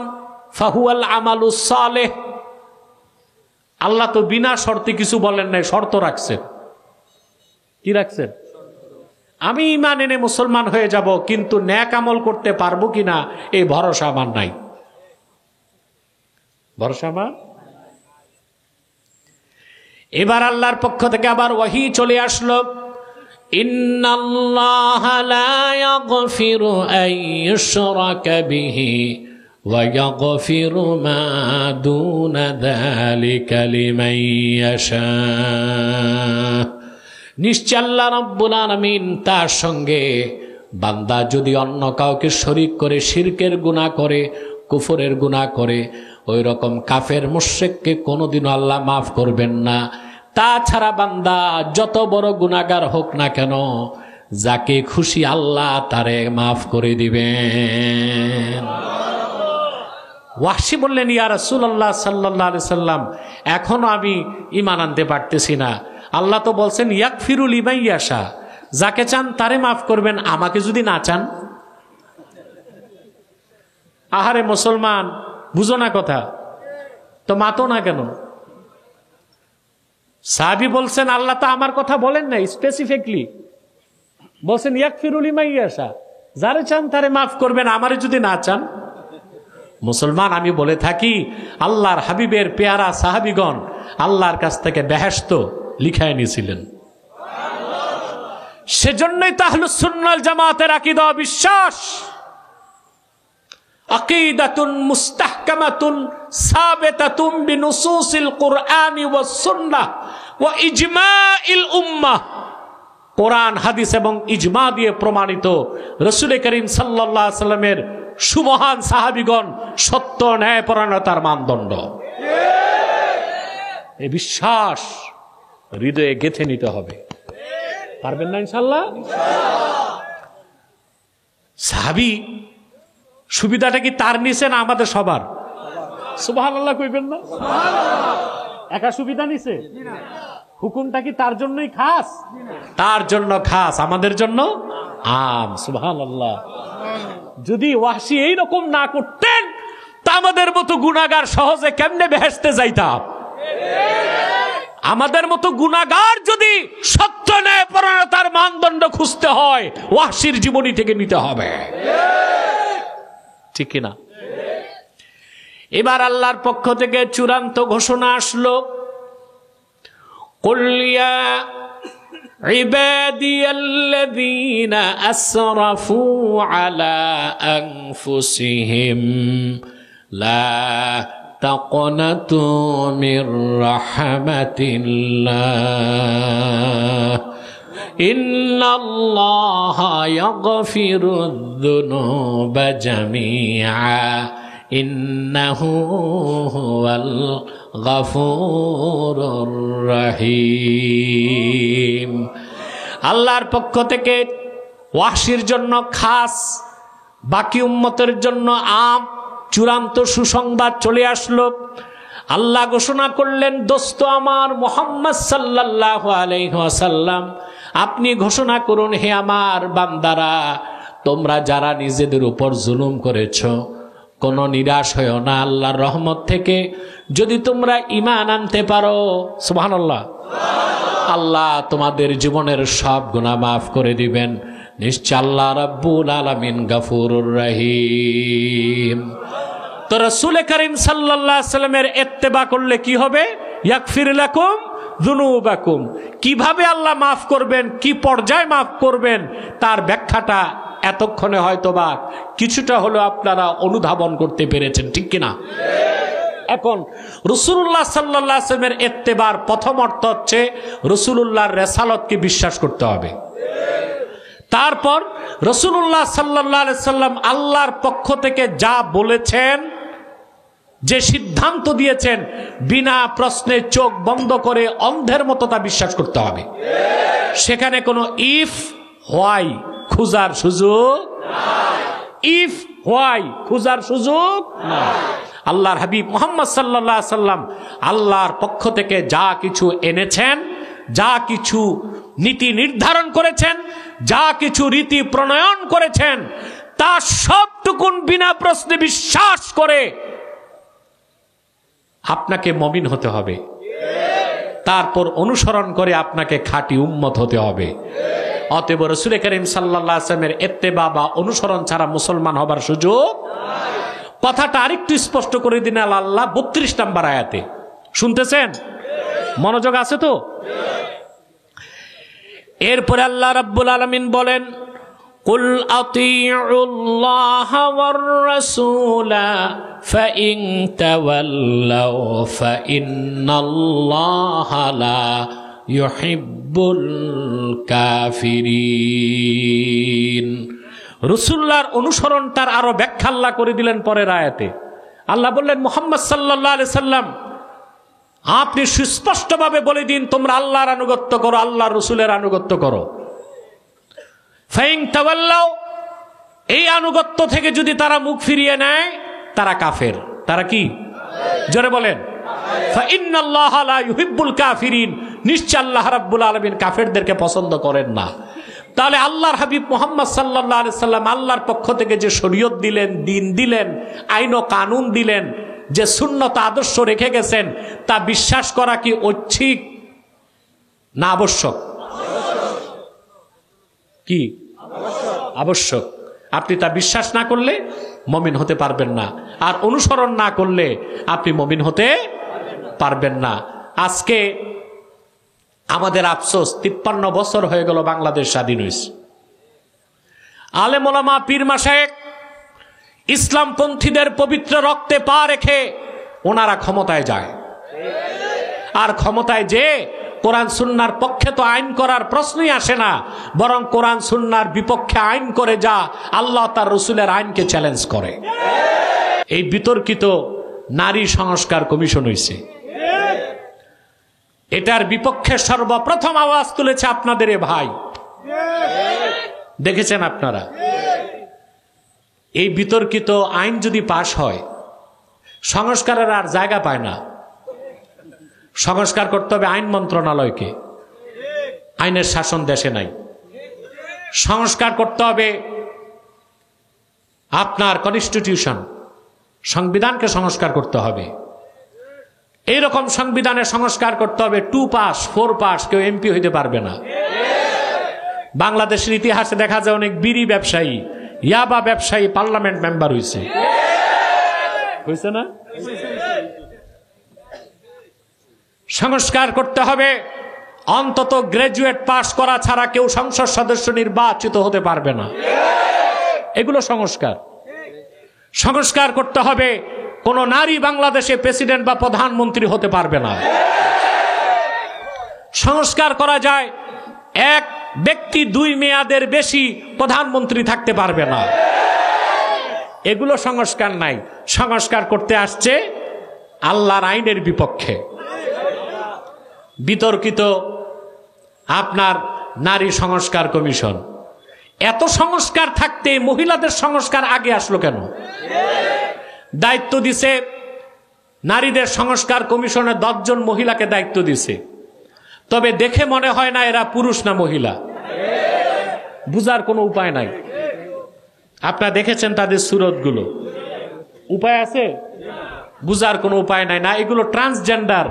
Speaker 1: ফাহুয়াল আমালুস সালেহ। আল্লাহ তো বিনা শর্তে কিছু বলেন নাই, শর্ত রাখছেন। কি রাখছেন? আমি ঈমান এনে মুসলমান হয়ে যাব, কিন্তু নেক আমল করতে পারবো কিনা এই ভরসা আমার নাই। ভরসা আমার। এবার আল্লাহর পক্ষ থেকে আবার ওহী চলে আসলো, ইন্নাল্লাহা লা ইয়াগফিরু আন ইউশরাকা বিহি ওয়া ইয়াগফিরু মা দুনা যালিকা লিমান ইয়াশা। নিশ্চয় আল্লাহ রাব্বুল আলামিন তার সঙ্গে বান্দা যদি অন্য কাউকে শরীক করে, শিরকের গুনাহ করে, কুফরের গুনাহ করে, ওই রকম কাফের মুশরিককে কোনোদিনও আল্লাহ মাফ করবেন না। তাছাড়া বান্দা যত বড় গুনাহগার হোক না কেন, যাকে খুশি আল্লাহ তারে মাফ করে দিবেন। ওয়াহশী বললেন, ইয়া রাসূলুল্লাহ সাল্লাল্লাহু আলাইহি সাল্লাম, এখনো আমি ঈমান আনতে পারতেছি না। আল্লাহ তো বলছেন ইয়াগফিরু লিমান ইয়াশা, যাকে চান তারে মাফ করবেন, আমাকে যদি না চান। আহারে মুসলমান, বুঝো না কথা তো, মাতো না কেন? সাহাবী বলছেন, আল্লাহ তো আমার কথা বলেন নাই স্পেসিফিকলি, বলছেন ইয়াগফিরু লিমান ইয়াশা, যারে চান তারে মাফ করবেন, আমারে যদি না চান। মুসলমান, আমি বলে থাকি, আল্লাহর হাবিবের পেয়ারা সাহাবীগণ আল্লাহর কাছ থেকে বেহেশত লিখায় নিয়েছিলেন। সেজন্যই তো আহলুস সুন্নাহ ওয়াল জামাতের আকীদা বিশ্বাস, আকিদাতুন মুস্তাহকামাতুন সাবিতাতুন বিনুসুসিল কুরআনি ওয়াস সুন্নাহ ওয়া ইজমাইল উম্মাহ। কোরআন, হাদিস এবং ইজমা দিয়ে প্রমাণিত রাসূল করিম সাল্লাল্লাহু আলাইহি সাল্লামের সুমহান সাহাবীগণ সত্য ন্যায়পরায়ণতার মানদণ্ড। এই বিশ্বাস হৃদয়ে গেঁথে নিতে হবে। পারবেন না ইনশাআল্লাহ? সাহাবী সুবিধাটা কি তার নিচে না আমাদের সবার? সুবহানাল্লাহ কইবেন না? একা সুবিধা নিছে? হুকুমটা কি তার জন্যই খাস? তার জন্য খাস, আমাদের জন্য আম। সুবহানাল্লাহ। যদি ওয়াহশী এইরকম না করতেন তা আমাদের মতো গুনাহগার সহজে কেমনে বেহেশতে যাইতাম? আমাদের মতো গুনাহগার যদি সত্য ন্যায় পরায়ণতার মানদণ্ড খুঁজতে হয়, ওয়াহশীর জীবনী থেকে নিতে হবে। ঠিক কিনা? এবার আল্লাহর পক্ষ থেকে চূড়ান্ত ঘোষণা আসলো, কুল ইয়া ইবাদিয়াল্লাযীনা আসরাফু আলা আনফুসিহিম লা তাকনাতু মির রাহমাতিল্লাহ ইন্নাল্লাহা ইয়াগফিরুয যুনুবা জামিআ ইন্নাহু হুয়াল গফুরুর রহিম। আল্লাহর পক্ষ থেকে ওয়াহশীর জন্য খাস, বাকি উম্মতের জন্য আম, চূড়ান্ত সুসংবাদ চলে আসলো। আল্লাহ ঘোষণা করলেন, দোস্ত আমার মুহাম্মদ সাল্লাল্লাহু আলাইহি ওয়াসাল্লাম, আপনি ঘোষণা করুন, হে আমার বান্দারা, তোমরা যারা নিজেদের উপর জুলুম করেছো, কোনো নিরাশ হয়ো না। আল্লাহর রহমত থেকে যদি তোমরা ঈমান আনতে পারো, সুবহানাল্লাহ, আল্লাহ তোমাদের জীবনের সব গুনাহ মাফ করে দিবেন। নিশ্চয় আল্লাহ রাব্বুল আলামিন গফুরুর রহিম। তো রাসূল করিম সাল্লাল্লাহু আলাইহি সাল্লামের ইত্তেবা করলে কি হবে? ইয়াগফির লাকুম যুনুবাকুম। কিভাবে আল্লাহ মাফ করবেন, কি পর্যায়ে মাফ করবেন, তার ব্যাখ্যাটা এতক্ষণে হয়তোবা কিছুটা হলো আপনারা অনুধাবন করতে পেরেছেন। ঠিক কিনা? এখন রাসূলুল্লাহ সাল্লাল্লাহু আলাইহি ওয়াসাল্লামের ইত্তেবার প্রথম অর্থ হচ্ছে রাসূলুল্লাহর রিসালাতকে বিশ্বাস করতে হবে। তারপর রাসূলুল্লাহ সাল্লাল্লাহু আলাইহি ওয়াসাল্লাম আল্লাহর পক্ষ থেকে যা বলেছেন, যে সিদ্ধান্ত দিয়েছেন, বিনা প্রশ্নে চোখ বন্ধ করে অন্ধের মতো তা বিশ্বাস করতে হবে। সেখানে কোনো ইফ হোয়াই খুঁজার সুযোগ নাই। ইফ হোয়াই খুঁজার সুযোগ নাই। আল্লাহর হাবিব মুহাম্মদ সাল্লাল্লাহু আলাইহি ওয়াসাল্লাম আল্লাহর পক্ষ থেকে যা কিছু এনেছেন, যা কিছু নীতি নির্ধারণ করেছেন, যা কিছু রীতি প্রণয়ন করেছেন, তা সবটুকুন বিনা প্রশ্নে বিশ্বাস করে আপনাকে মুমিন হতে হবে। তারপর অনুসরণ করে আপনাকে খাঁটি উম্মত হতে হবে। অতএব রাসূল করিম সাল্লাল্লাহু আলাইহি ওয়াসাল্লামের ইত্তেবা বা অনুসরণ ছাড়া মুসলমান হবার সুযোগ। কথাটা আরেকটু স্পষ্ট করে দিন আল্লাহ 32 নম্বর আয়াতে। শুনতেছেন? মনোযোগ আছে তো? এরপরে আল্লাহ রাব্বুল আলামিন বলেন, কুল আতিউল্লাহ ওয়ার রাসূলা ফাইন তাওয়াল্লাউ ফাইন্নাল্লাহা লা ইউহিব্বুল কাফিরিন। রাসূলুল্লাহর অনুসরণ তার আরো ব্যাখ্যা আল্লাহ করে দিলেন পরের আয়াতে। আল্লাহ বললেন, মুহাম্মদ সাল্লাল্লাহু আলাইহি সাল্লাম, আপনি সুস্পষ্টভাবে বলে দিন, তোমরা আল্লাহর আনুগত্য করো, আল্লাহর রাসূলের আনুগত্য করো। ফাইন তাওয়াল্লাউ, এই আনুগত্য থেকে যদি তারা মুখ ফিরিয়ে নেয়, তারা কাফের। তারা কি? জোরে বলেন। ফাইন্নাল্লাহা লা ইউহিব্বুল কাফিরিন, নিশ্চয় আল্লাহ রাব্বুল আলামিন কাফেরদেরকে পছন্দ করেন না। তাহলে আল্লাহর হাবিব মুহাম্মদ সাল্লাল্লাহু আলাইহি সাল্লাম আল্লাহর পক্ষ থেকে যে শরীয়ত দিলেন, দিন দিলেন, আইন ও কানুন দিলেন, যে সুন্নত আদর্শ রেখে গেছেন, তা বিশ্বাস করা কি ঐচ্ছিক না আবশ্যক? কি আবশ্যক। আপনি তা বিশ্বাস না করলে মুমিন হতে পারবেন না, আর অনুসরণ না করলে আপনি মুমিন হতে পারবেন না। আজকে আমাদের আফসোস, 53 বছর হয়ে গেল বাংলাদেশ স্বাধীন হয়েছে। আলেম ওলামা, পীর মাশায়েখ ইসলামপন্থীদের পবিত্র রক্তে পা রেখে ওনারা ক্ষমতায় যায়, আর ক্ষমতায় যে কোরআন সুন্নাহর পক্ষে তো আইন করার প্রশ্নই আসে না, বরং কোরআন সুন্নাহর বিপক্ষে আইন করে, যা আল্লাহ তার রাসূলের আইনকে চ্যালেঞ্জ করে। এই বিতর্কিত নারী সংস্কার কমিশন হয়েছে, এটার বিপক্ষে সর্বপ্রথম আওয়াজ তুলেছে আপনাদের এ ভাই। দেখেছেন আপনারা? এই বিতর্কিত আইন যদি পাশ হয়, সংস্কারের আর জায়গা পায় না। সংস্কার করতে হবে আইন মন্ত্রণালয়কে, আইনের শাসন দেশে নাই। সংস্কার করতে হবে আপনার কনস্টিটিউশন, সংবিধানকে সংস্কার করতে হবে। এইরকম সংবিধানের সংস্কার করতে হবে 2 পাস 4 পাস কেউ এমপি হইতে পারবে না। বাংলাদেশের ইতিহাসে দেখা যায় অনেক বিড়ি ব্যবসায়ী, ইয়াবা ব্যবসায়ী পার্লামেন্ট মেম্বার হয়েছে না? সংস্কার করতে হবে, অন্তত গ্রাজুয়েট পাস করা ছাড়া কেউ সংসদ সদস্য নির্বাচিত হতে পারবে না। এগুলো সংস্কার। সংস্কার করতে হবে, কোন নারী বাংলাদেশে প্রেসিডেন্ট বা প্রধানমন্ত্রী হতে পারবে না। সংস্কার করা যায়, এক ব্যক্তি 2 মেয়াদের বেশি প্রধানমন্ত্রী থাকতে পারবে না। এগুলো সংস্কার নাই। সংস্কার করতে আসছে আল্লাহর আইনের বিপক্ষে। বিতর্কিত আপনার নারী সংস্কার কমিশন, এত সংস্কার থাকতে মহিলাদের সংস্কার আগে আসলো কেন? দায়িত্ব দিছে নারীদের সংস্কার কমিশনে 10 জন মহিলাকে দায়িত্ব দিছে, তবে দেখে মনে হয় না এরা পুরুষ না মহিলা। বুঝার কোনো উপায় নাই। আপনারা দেখেছেন তাদের সুরতগুলো, উপায় আছে? বুঝার কোনো উপায় নাই। না এগুলো ট্রান্সজেন্ডার,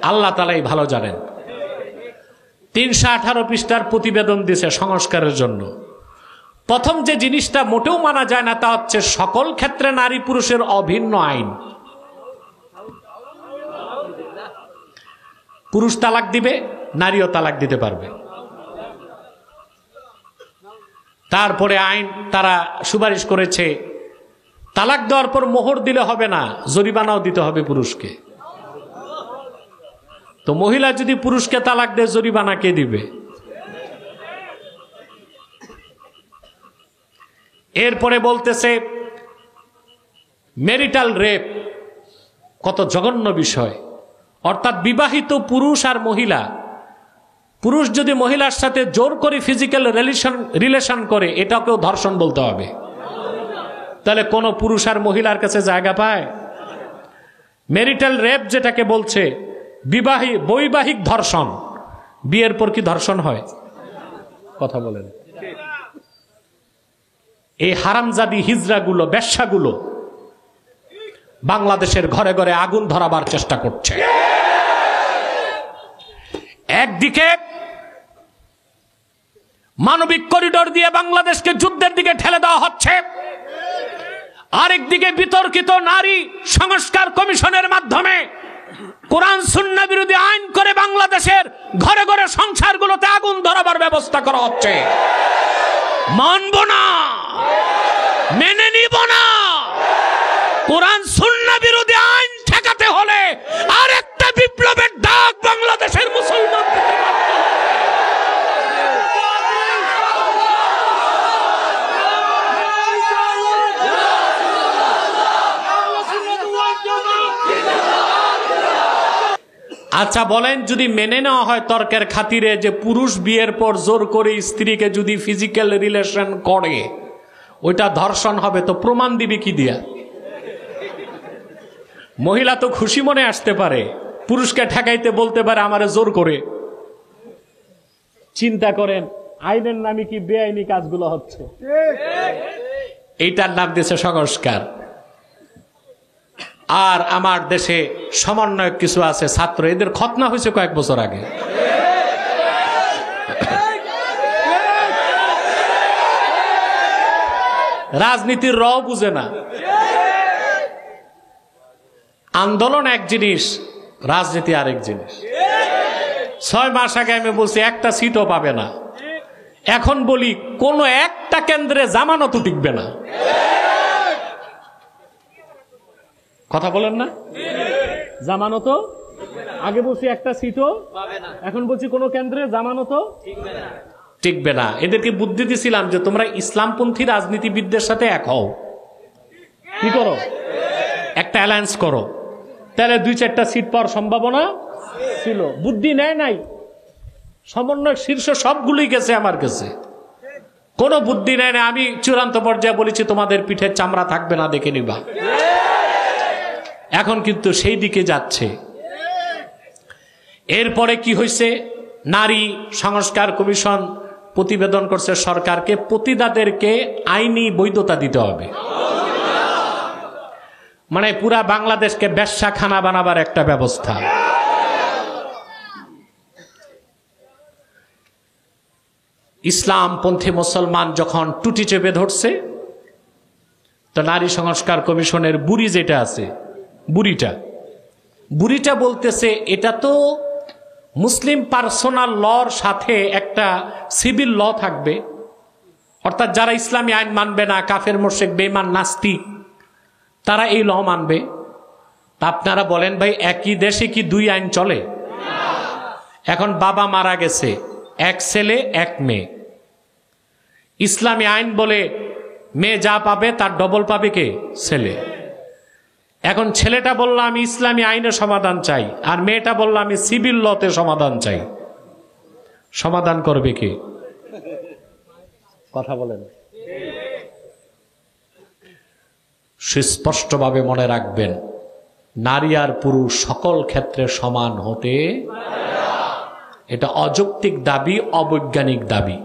Speaker 1: আল্লাহ তাআলাই ভালো জানেন। 318 পৃষ্ঠার প্রতিবেদন দিছে সংস্কারের জন্য। প্রথম যে জিনিসটা মোটেও মানা যায় না তা হচ্ছে সকল ক্ষেত্রে নারী পুরুষের অভিন্ন আইন। পুরুষ তালাক দিবে, নারীও তালাক দিতে পারবে। তারপরে আইন তারা সুপারিশ করেছে তালাক দেওয়ার পর মোহর দিলে হবে না, জরিমানাও দিতে হবে পুরুষকে। তো মহিলা যদি পুরুষকে তালাক দেয়, জরিমানা কে দিবে? এরপরে বলতেছে ম্যারিটাল রেপ, কত জঘন্য বিষয়। অর্থাৎ বিবাহিত পুরুষ আর মহিলা, পুরুষ যদি মহিলার সাথে জোর করে ফিজিক্যাল রিলেশন করে, এটাকেও ধর্ষণ বলতে হবে। তাহলে কোন পুরুষ আর মহিলার কাছে জায়গা পায়? ম্যারিটাল রেপ যেটাকে বলছে, বৈবাহিক ধর্ষণ। বিয়ের পর কি ধর্ষণ হয়? কথা বলেন। এই হারামজাদি হিজড়াগুলো, বেশ্যাগুলো বাংলাদেশের ঘরে ঘরে আগুন ধরাবার চেষ্টা করছে। একদিকে মানবিক করিডোর দিয়ে বাংলাদেশকে যুদ্ধের দিকে ঠেলে দেওয়া হচ্ছে, আরেকদিকে বিতর্কিত নারী সংস্কার কমিশনের মাধ্যমে কোরআন সুন্নাহ বিরোধী আইন করে বাংলাদেশের ঘরে ঘরে সংসারগুলোতে আগুন ধরাবার ব্যবস্থা করা হচ্ছে। মানব না, মেনে নিব না। কোরআন সুন্নাহ বিরোধী আইন ঠেকাতে হলে আরেকটা বিপ্লবের ডাক বাংলাদেশের মুসলমান দিতে বাধ্য হবে। আচ্ছা বলেন, যদি মেনে নেওয়া হয় তর্কের খাতিরে যে পুরুষ বিয়ের পর জোর করে স্ত্রীকে যদি ফিজিক্যাল রিলেশন করে ওইটা ধর্ষণ হবে, তো প্রমাণ দিবে কি দিয়া? মহিলা তো খুশি মনে আসতে পারে, পুরুষকে ঠেকাইতে বলতে পারে আমারে জোর করে। চিন্তা করেন আইনের নামে কি বেআইনি কাজগুলো হচ্ছে। এইটার নাম দিয়েছে সংস্কার। আর আমার দেশে সমন্বয়ক কিছু আছে, ছাত্র, এদের খতনা হয়েছে কয়েক বছর আগে। রাজনীতির র বুঝে না। আন্দোলন এক জিনিস, রাজনীতি আরেক জিনিস। 6 মাস আগে আমি বলছি একটা সিটও পাবে না, এখন বলি কোন একটা কেন্দ্রে জামানত টিকবে না। কথা বলেন না? জামানত আগে বলছি একটা সিটও পাবে না, এখন বলছি কোন কেন্দ্রে জামানত টিকবে না। এদেরকে বুদ্ধি দিছিলাম যে তোমরা ইসলামপন্থী রাজনীতিবিদদের সাথে এক হও, কি করো, একটা অ্যালায়েন্স করো, তাহলে 2-4টা সিট পাওয়ার সম্ভাবনা ছিল। বুদ্ধি নেয় নাই, সমন্বয় শীর্ষ সবগুলোই গেছে আমার কাছে, কোনো বুদ্ধি নেয় না। আমি চূড়ান্ত পর্যায়ে বলেছি তোমাদের পিঠের চামড়া থাকবে না, দেখে নিবা। এখন কিন্তু সেই দিকে যাচ্ছে। এরপরে কি হয়েছে, নারী সংস্কার কমিশন প্রতিবেদন করছে সরকারকে, পতিতাদেরকে আইনি বৈধতা দিতে হবে। মানে পুরা বাংলাদেশকে বেশ্যাখানা বানাবার একটা ব্যবস্থা। ইসলামপন্থী মুসলমান যখন টুটি চেপে ধরছে, তো নারী সংস্কার কমিশনের বুড়ি যেটা আছে, বুড়িটা বলতেছে এটা তো মুসলিম পার্সোনাল লর সাথে একটা সিভিল ল থাকবে, অর্থাৎ যারা ইসলামী আইন মানবে না, কাফের মুশরিক বেঈমান নাস্তিক, তারা এই ল মানবে। তা আপনারা বলেন ভাই, একই দেশে কি দুই আইন চলে? এখন বাবা মারা গেছে, এক ছেলে এক মেয়ে, ইসলামী আইন বলে মেয়ে যা পাবে তার ডবল পাবে কে? ছেলে। এখন ছেলেটা বলল আমি ইসলামী আইনে সমাধান চাই, আর মেয়েটা বলল আমি সিভিল লতে সমাধান চাই। সমাধান করবে কে? কথা বলেন। সুস্পষ্টভাবে মনে রাখবেন, নারী আর পুরুষ সকল ক্ষেত্রে সমান হতে, এটা অযৌক্তিক দাবি, অবৈজ্ঞানিক দাবি।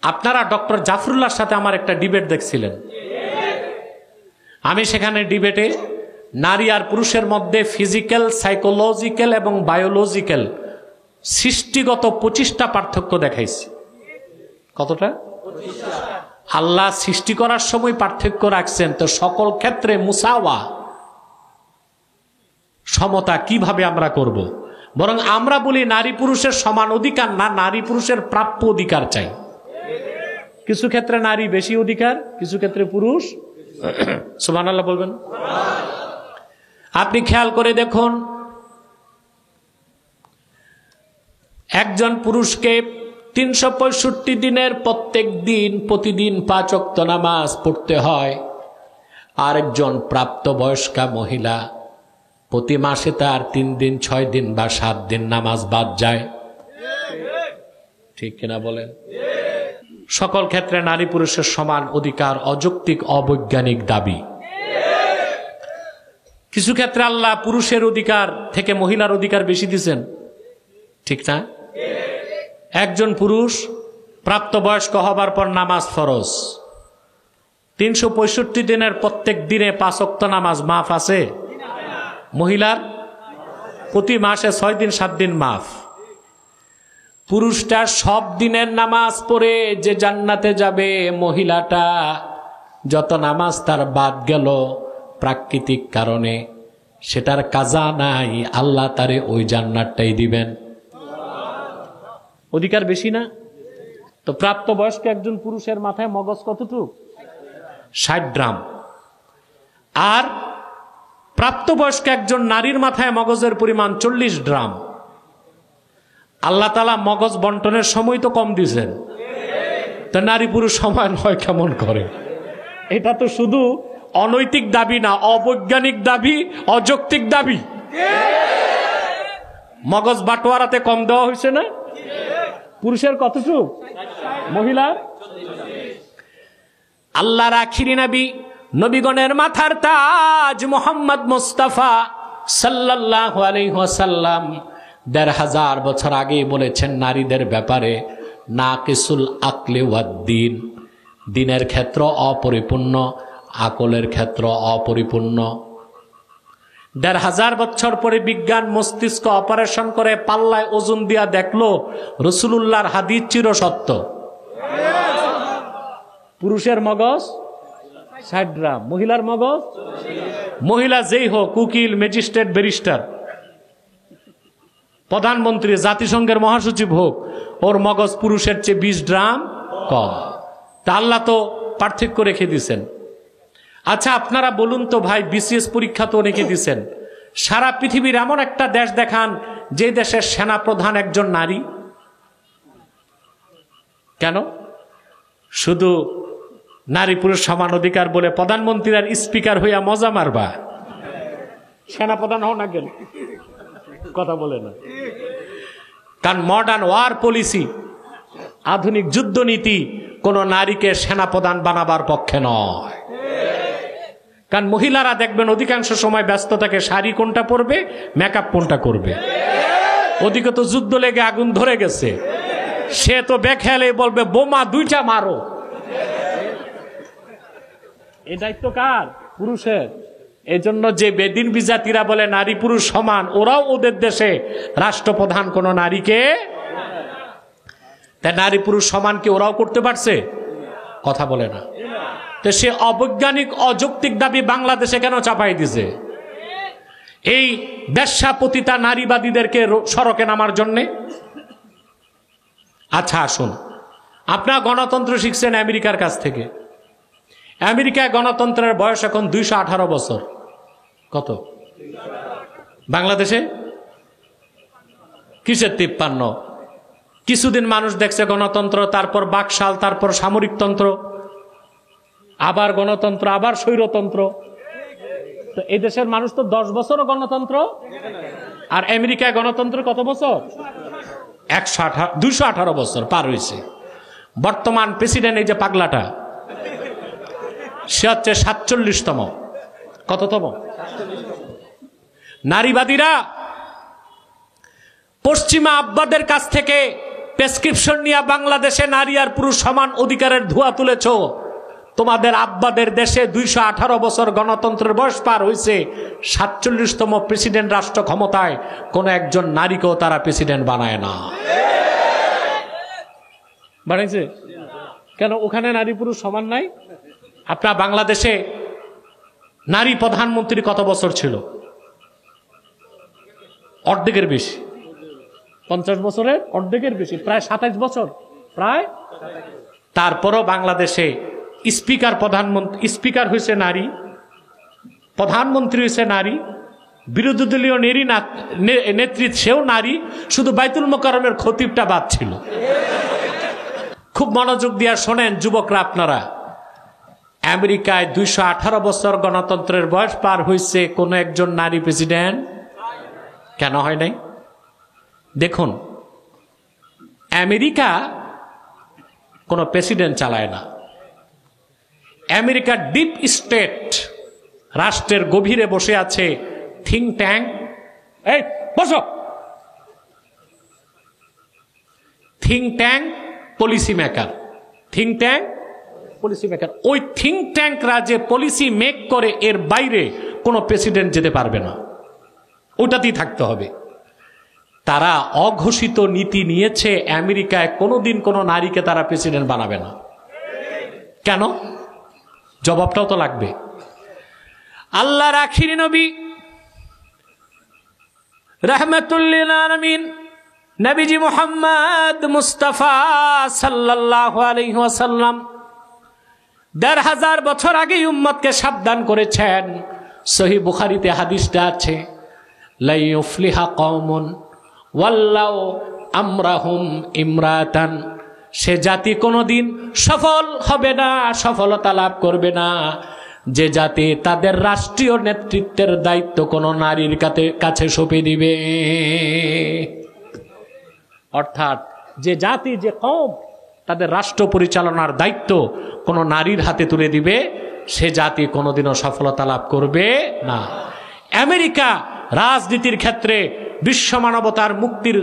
Speaker 1: আপনারা ডক্টর জাফরুল্লাহর সাথে আমার একটা ডিবেট দেখছিলেন। আমি সেখানে ডিবেটে নারী আর পুরুষের মধ্যে ফিজিক্যাল, সাইকোলজিক্যাল এবং বায়োলজিক্যাল সৃষ্টিগত 25টা পার্থক্য দেখাইছি। কতটা? আল্লাহ সৃষ্টি করার সময় পার্থক্য রাখছেন, তো সকল ক্ষেত্রে মুসাওয়া, সমতা কিভাবে আমরা করব? বরং আমরা বলি নারী পুরুষের সমান অধিকার না, নারী পুরুষের প্রাপ্য অধিকার চাই। কিছু ক্ষেত্রে নারী বেশি অধিকার, কিছু ক্ষেত্রে পুরুষ। সুবহানাল্লাহ বলবেন। আপনি খেয়াল করে দেখুন, একজন পুরুষকে 365 দিনের প্রত্যেক দিন প্রতিদিন 5 ওয়াক্ত নামাজ পড়তে হয়। আরেকজন প্রাপ্তবয়স্কা মহিলা প্রতি মাসে তার 3 দিন, 6 দিন বা 7 দিন নামাজ বাদ যায়। ঠিক কিনা বলেন? সকল ক্ষেত্রে নারী পুরুষের সমান অধিকার অযৌক্তিক, অবৈজ্ঞানিক দাবি। কিছু ক্ষেত্রে আল্লাহ পুরুষের অধিকার থেকে মহিলার অধিকার বেশি দিয়েছেন, ঠিক না? একজন পুরুষ প্রাপ্তবয়স্ক হবার পর নামাজ ফরজ, 365 দিনের প্রত্যেক দিনে 5 ওয়াক্ত নামাজ মাফ আছে। মহিলার প্রতি মাসে 6 দিন 7 দিন মাফ। পুরুষটা সব দিনের নামাজ পড়ে যে জান্নাতে যাবে, মহিলাটা যত নামাজ তার বাদ গেল প্রাকৃতিক কারণে, সেটার কাজা নাই, আল্লাহ তারে ওই জান্নাতটাই দিবেন। অধিকার বেশি না? তো প্রাপ্তবয়স্ক একজন পুরুষের মাথায় মগজ কতটুকু? 60 গ্রাম। আর প্রাপ্তবয়স্ক একজন নারীর মাথায় মগজের পরিমাণ 40 গ্রাম। আল্লাহ তাআলা মগজ বন্টনের সময় তো কম দিয়েছেন, তো নারী পুরুষ সমান হয় কেমন করে? এটা তো শুধু অনৈতিক দাবি না, অবৈজ্ঞানিক দাবি, অযৌক্তিক দাবি। মগজ বাটোয়ারাতে কম দেওয়া হয়েছে না? পুরুষের কতটুকু, মহিলার? আল্লাহর আখিরি নবী, নবীগণের মাথার তাজ মুহাম্মদ মুস্তাফা সাল্লাল্লাহু আলাইহি ওয়াসাল্লাম ১৫০০ বছর আগে বলেছেন নারীদের ব্যাপারে, নাকিসুল আকলি ওয়াদ্দিন, দিনের ক্ষেত্র অপরিপূর্ণ, আকলের ক্ষেত্র অপরিপূর্ণ। ১৫০০ বছর পরে বিজ্ঞান মস্তিষ্ক অপারেশন করে পাল্লায় ওজন দিয়া দেখলো রাসূলুল্লাহর হাদিস চিরসত্য। পুরুষের মগজ 60 গ্রাম, মহিলার মগজ, মহিলা যেই হোক, উকিল, ম্যাজিস্ট্রেট, ব্যারিস্টার, প্রধানমন্ত্রী, জাতিসংঘের মহাসচিব হোক, ওর মগজ পুরুষের চেয়ে 20 গ্রাম কম। তা আল্লাহ তো পার্থক্য রেখে দিয়েছেন। আচ্ছা আপনারা বলুন তো ভাই, বিসিএস পরীক্ষা তো অনেকে দিচ্ছেন, সারা পৃথিবীর এমন একটা দেশ দেখান যে দেশের সেনাপ্রধান একজন নারী। কেন? শুধু নারী পুরুষ সমান অধিকার বলে প্রধানমন্ত্রী আর স্পিকার হইয়া মজা মারবা? সেনাপ্রধান হও না কেন? কথা বলে না। কারণ মডার্ন ওয়ার পলিসি, আধুনিক যুদ্ধনীতি কোন নারীকে সেনাপ্রধান বানাবার পক্ষে নয়। কারণ মহিলারা দেখবেন অধিকাংশ সময় ব্যস্ত থাকে, শাড়ি কোনটা পরবে, মেকআপ কোনটা করবে। ওদিকে তো যুদ্ধ লেগে আগুন ধরে গেছে, সে তো বেখেয়ালে বলবে বোমা 2টা মারো। এই দায়িত্ব কার? পুরুষের। এই জন্য যে বেদিন বিজাতিরা বলে নারী পুরুষ সমান, ওরাও ওদের দেশে রাষ্ট্রপ্রধান কোন নারীকে, তাই নারী পুরুষ সমান কি ওরাও করতে পারছে? কথা বলে না। তো সে অবৈজ্ঞানিক অযৌক্তিক দাবি বাংলাদেশে কেন চাপাই দিছে? এই বেশ্যাপতিতা নারীবাদীদেরকে সড়কে নামার জন্যে। আচ্ছা আসুন, আপনারা গণতন্ত্র শিখছেন আমেরিকার কাছ থেকে। আমেরিকায় গণতন্ত্রের বয়স এখন 218 বছর। কত? বাংলাদেশে কিসের 53? কিছুদিন মানুষ দেখছে গণতন্ত্র, তারপর বাকশাল, তারপর সামরিকতন্ত্র, আবার গণতন্ত্র, আবার স্বৈরতন্ত্র। তো এই দেশের মানুষ তো 10 বছরও গণতন্ত্র, আর আমেরিকায় গণতন্ত্র কত বছর? 218 বছর পার হয়েছে। বর্তমান প্রেসিডেন্ট এই যে পাগলাটা, সে হচ্ছে 47তম। কততম? নারীবাদীরা পশ্চিমা আব্বাদের কাছ থেকে প্রেসক্রিপশন নিয়ে বাংলাদেশে নারী আর পুরুষ সমান অধিকারের ধোঁয়া তুলেছ। তোমাদের আব্বাদের দেশে 218 বছর গণতন্ত্রের বয়স পার হয়েছে, 47তম প্রেসিডেন্ট রাষ্ট্র ক্ষমতায়, কোন একজন নারীকেও তারা প্রেসিডেন্ট বানায় না। বানাইছে কেন? ওখানে নারী পুরুষ সমান নাই। আপনার বাংলাদেশে নারী প্রধানমন্ত্রী কত বছর ছিল? অর্ধেকের বেশি। 50 বছরের অর্ধেকের বেশি, প্রায় 27 বছর প্রায়। তারপরও বাংলাদেশে স্পিকার, প্রধানমন্ত্রী, স্পিকার হয়েছে নারী, প্রধানমন্ত্রী হয়েছে নারী, বিরোধী দলীয় নেত্রী সেও নারী, শুধু বাইতুল মোকাররমের খতিবটা বাদ ছিল। খুব মনোযোগ দিয়ে শোনেন যুবকরা আপনারা, আমেরিকায় 218 বছর গণতন্ত্রের বয়স পার হয়েছে, কোন একজন নারী প্রেসিডেন্ট কেন হয় নাই? দেখুন, আমেরিকা কোনো প্রেসিডেন্ট চালায় না। আমেরিকার ডিপ স্টেট, রাষ্ট্রের গভীরে বসে আছে থিঙ্ক ট্যাঙ্ক। এই বসো। Think tank policy maker, think tank policy maker. ওই থিঙ্ক ট্যাঙ্করা যে পলিসি মেক করে, এর বাইরে কোনো প্রেসিডেন্ট যেতে পারবে না, ওটাতেই থাকতে হবে। তারা অঘোষিত নীতি নিয়েছে, আমেরিকায় কোনোদিন কোনো নারীকে তারা প্রেসিডেন্ট বানাবে না। কেন? জবাবটাও তো লাগবে। আল্লাহর আখিরি নবী রাহমাতুল লিল আলামিন নবীজি মুহাম্মদ মুস্তাফা সাল্লাল্লাহু আলাইহি ওয়াসাল্লাম ১৫০০ বছর আগে উম্মতকে সাবধান করেছেন। সহিহ বুখারীতে হাদিসটা আছে, লা ইউফলিহা কওমুন ওয়াল্লাউ আমরাহুম ইমরাতান, সে জাতি কোনোদিন সফল হবে না, সফলতা লাভ করবে না, যে জাতি তাদের রাষ্ট্রীয় নেতৃত্বের দায়িত্ব কোনো নারীর কাছে সঁপে দিবে। অর্থাৎ যে জাতি, যে কওম তাদের রাষ্ট্র পরিচালনার দায়িত্ব কোনো নারীর হাতে তুলে দিবে, সে জাতি কোনোদিনও সফলতা লাভ করবে না। আমেরিকা রাজনীতির ক্ষেত্রে বিশ্ব মানবতার মুক্তির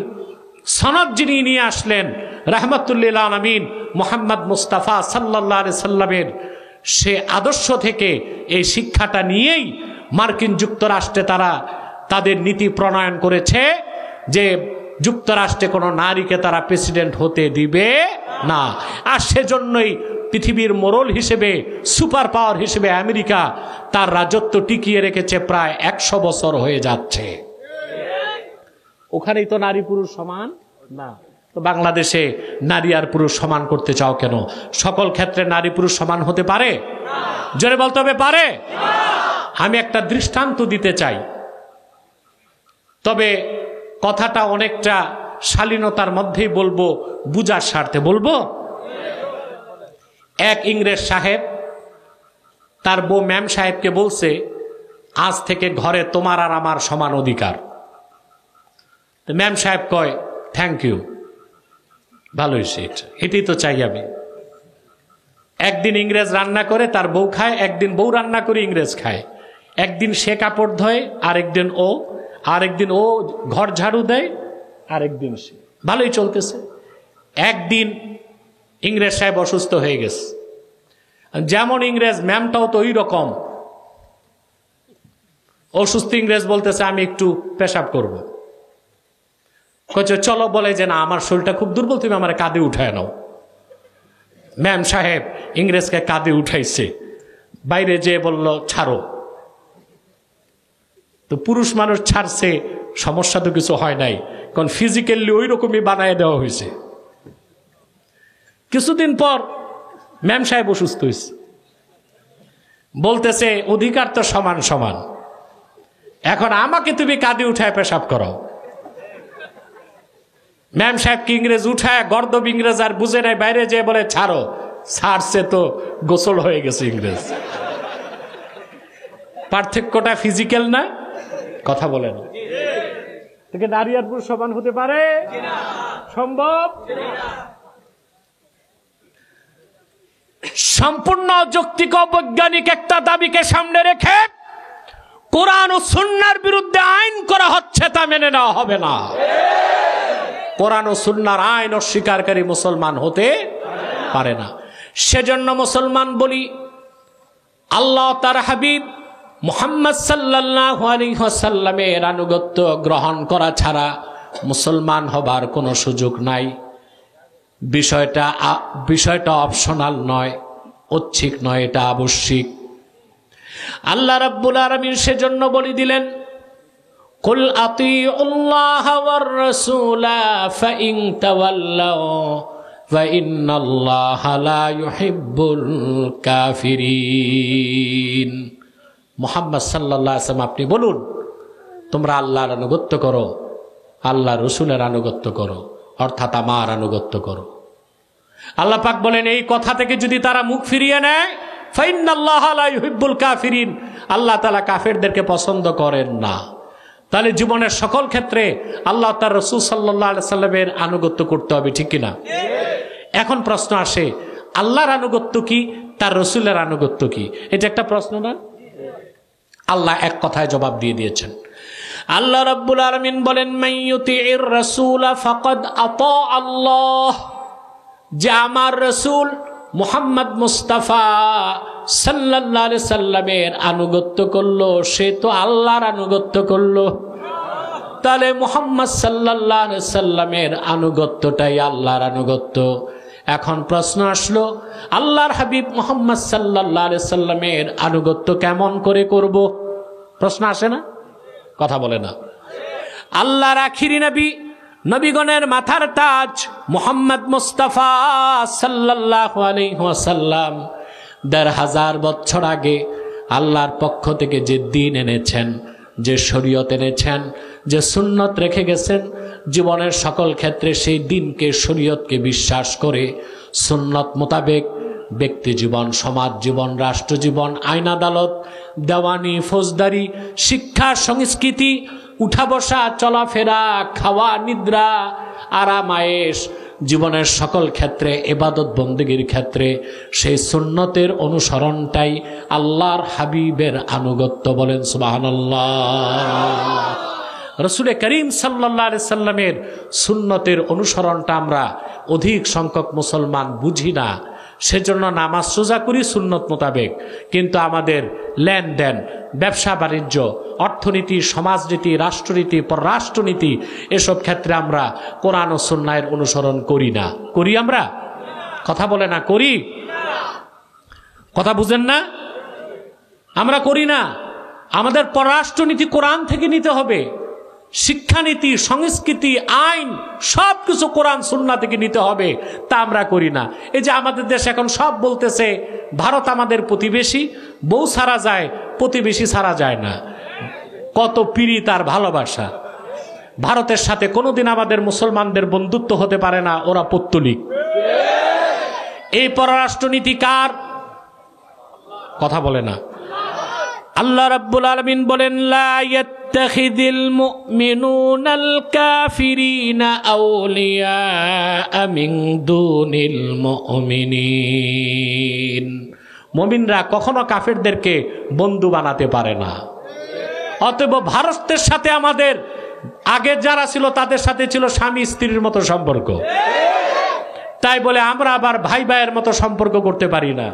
Speaker 1: সনদ যিনি নিয়ে আসলেন, রাহমাতুল লিল আলামিন মুহাম্মদ মুস্তাফা সাল্লাল্লাহু আলাইহি সাল্লামের সে আদর্শ থেকে এই শিক্ষাটা নিয়েই মার্কিন যুক্তরাষ্ট্রে তারা তাদের নীতি প্রণয়ন করেছে যে যুক্তরাষ্ট্রে কোনো নারীকে তারা প্রেসিডেন্ট হতে দিবে না। আর সেজন্যই পৃথিবীর মোড়ল হিসেবে, সুপার পাওয়ার হিসেবে আমেরিকা তার রাজত্ব টিকিয়ে রেখেছে, প্রায় 100 বছর হয়ে যাচ্ছে। ওখানেই তো নারী পুরুষ সমান না। তো বাংলাদেশে নারী আর পুরুষ সমান করতে চাও কেন? সকল ক্ষেত্রে নারী পুরুষ সমান হতে পারে? জোরে বলতে হবে, পারে? আমি একটা দৃষ্টান্ত দিতে চাই, তবে কথাটা অনেকটা শালীনতার মধ্যেই বলবো, বুঝার স্বার্থে বলবো। এক ইংরেজ সাহেব তার বউ ম্যাম সাহেবকে বলছে, আজ থেকে ঘরে তোমার আর আমার সমান অধিকার। ম্যাম সাহেব কয়, থ্যাংক ইউ, ভালো হয়েছে, এটাই তো চাই আমি। একদিন ইংরেজ রান্না করে তার বউ খায়, একদিন বউ রান্না করে ইংরেজ খায়, একদিন সে কাপড় ধোয়, আরেকদিন ও ঘর ঝাড়ু দেয়, আরেকদিন সে। ভালোই চলতেছে। একদিন ইংরেজ সাহেব অসুস্থ হয়ে গেছে, যেমন ইংরেজ ম্যামটাও তো ওই রকম অসুস্থ। ইংরেজ বলতেছে আমি একটু পেশাব করব, চলো, বলে যে না আমার শরীরটা খুব দুর্বল, তুমি আমার কাঁধে উঠায় নাও। ম্যাম সাহেব ইংরেজকে কাঁধে উঠাইছে, বাইরে যেয়ে বলল ছাড়ো। তো পুরুষ মানুষ ছাড়ছে, সমস্যা তো কিছু হয় নাই, কারণ ফিজিক্যালি ওই রকমই বানায় দেওয়া হয়েছে। কিছুদিন পর ম্যাম সাহেব অসুস্থ হয়েছে, বলতেছে অধিকার তো সমান সমান, এখন আমাকে তুমি কাঁধে উঠায় পেশাব করো। ম্যাম সাহেব কি ইংরেজ উঠায়, গর্দব ইংরেজ আর বুঝে নাই, বাইরে যেয়ে বলে ছাড়ো। ছাড়ছে তো গোসল হয়ে গেছে ইংরেজ। পার্থক্যটা ফিজিক্যাল না? কথা বলেন, নারী আর পুরুষ সমান হতে পারে? সম্ভব? সম্পূর্ণ যৌক্তিক বৈজ্ঞানিক একটা দাবিকে সামনে রেখে কোরআন ও সুন্নাহর বিরুদ্ধে আইন করা হচ্ছে, তা মেনে নেওয়া হবে না। কোরআন ও সুন্নাহর আইন অস্বীকারী মুসলমান হতে পারে না। সেজন্য মুসলমান বলি, আল্লাহ তার হাবিব মুহাম্মদ সাল্লাল্লাহু আলাইহি ওয়াসাল্লামের আনুগত্য গ্রহণ করা ছাড়া মুসলমান হবার কোনো সুযোগ নাই। বিষয়টা অপশনাল নয়, ঐচ্ছিক নয়, এটা আবশ্যিক। আল্লাহ রাব্বুল আলামিন সেজন্য বলে দিলেন, কুল আতিউল্লাহ ওয়ার রাসূলা ফাইন তাওয়াল্লাউ ফাইন্নাল্লাহা লা ইউহিব্বুল কাফিরিন। মুহাম্মদ সাল্লাল্লাহু আলাইহি ওয়াসাল্লাম আপনি বলুন, তোমরা আল্লাহর আনুগত্য করো, আল্লাহ রসুলের আনুগত্য করো, অর্থাৎ আমার আনুগত্য করো। আল্লাহ পাক বলেন, এই কথা থেকে যদি তারা মুখ ফিরিয়ে নেয়, ফাইন্নাল্লাহা লা ইউহিব্বুল কাফিরিন, আল্লাহ তাআলা কাফেরদেরকে পছন্দ করেন না। তাহলে জীবনের সকল ক্ষেত্রে আল্লাহ তার রসুল সাল্লাল্লাহু আলাইহি সাল্লামের আনুগত্য করতে হবে, ঠিক কিনা? এখন প্রশ্ন আসে, আল্লাহর আনুগত্য কি, তার রসুলের আনুগত্য কি? এটা একটা প্রশ্ন না? আল্লাহ এক কথায় জবাব দিয়ে দিয়েছেন। আল্লাহ রাব্বুল আলামিন বলেন, মাইয়ুতিইর রাসূলা ফাকাদ আতা আল্লাহ, যে আমার রসুল মুহাম্মদ মুস্তাফা সাল্লাল্লাহু আলাইহি সাল্লামের আনুগত্য করলো, সে তো আল্লাহর আনুগত্য করলো। তাহলে মুহাম্মদ সাল্লাল্লাহু আলাইহি সাল্লামের আনুগত্যটাই আল্লাহর আনুগত্য। এখন প্রশ্ন আসলো, আল্লাহর হাবিব মুহাম্মদ সাল্লাল্লাহু আলাইহি সাল্লামের আনুগত্য কেমন করে করব? প্রশ্ন আসে না? কথা বলে না। আল্লাহর আখিরি নবী, নবীগণের মাথার তাজ মুহাম্মদ মুস্তাফা সাল্লাল্লাহু আলাইহি ওয়াসাল্লাম ১৫০০ বছর আগে আল্লাহর পক্ষ থেকে যে দ্বীন এনেছেন, যে শরীয়ত এনেছেন, যে সুন্নত রেখে গেছেন, জীবনের সকল ক্ষেত্রে সেই দ্বীনকে, শরীয়তকে বিশ্বাস করে সুন্নত মোতাবেক ব্যক্তি জীবন, সমাজ জীবন, রাষ্ট্র জীবন, আইন আদালত, দেওয়ানি, ফৌজদারি, শিক্ষা, সংস্কৃতি, উঠা বসা, চলাফেরা, খাওয়া, নিদ্রা, আরাম আয়েশ, জীবনের সকল ক্ষেত্রে, ইবাদত বন্দেগীর ক্ষেত্রে সেই সুন্নতের অনুসরণটাই আল্লাহর হাবিবের আনুগত্য। বলেন সুবহানাল্লাহ। রসুল করিম সাল্লাল্লাহু আলাইহি সাল্লামের সুন্নতের অনুসরণটা আমরা অধিক সংখ্যক মুসলমান বুঝি না। সেজন্য নামাজ রোজা করি সুন্নত মোতাবেক, কিন্তু আমাদের লেনদেন, ব্যবসা বাণিজ্য, অর্থনীতি, সমাজনীতি, রাষ্ট্রনীতি, পররাষ্ট্রনীতি, এসব ক্ষেত্রে আমরা কোরআন ও সুন্নাহের অনুসরণ করি না। করি আমরা? কথা বলে না, করি? কথা বুঝেন না? আমরা করি না। আমাদের পররাষ্ট্রনীতি কোরআন থেকে নিতে হবে, শিক্ষানীতি, সংস্কৃতি, আইন সব কিছু কোরআন সুন্নাহ থেকে নিতে হবে, তা আমরা করি না। এই যে আমাদের দেশ এখন সব বলতেছে ভারত আমাদের প্রতিবেশী, বউ ছাড়া যায়, প্রতিবেশী ছাড়া যায় না। কত পীড়িত আর ভালোবাসা! ভারতের সাথে কোনোদিন আমাদের মুসলমানদের বন্ধুত্ব হতে পারে না, ওরা পৌত্তলিক। এই পররাষ্ট্রনীতি কার? কথা বলে না। আল্লাহ রাব্বুল আলামিন বলেন, লা ইয়াত্তাখিযিল মুমিনুনাল কাফিরিনা আউলিয়া মিন দুনিল মুমিনিন। মুমিনরা কখনো কাফেরদেরকে বন্ধু বানাতে পারে না। অতএব ভারতের সাথে আমাদের আগে যারা ছিল তাদের সাথে ছিল স্বামী স্ত্রীর মতো সম্পর্ক, তাই বলে আমরা আবার ভাই ভাইয়ের মতো সম্পর্ক করতে পারি না।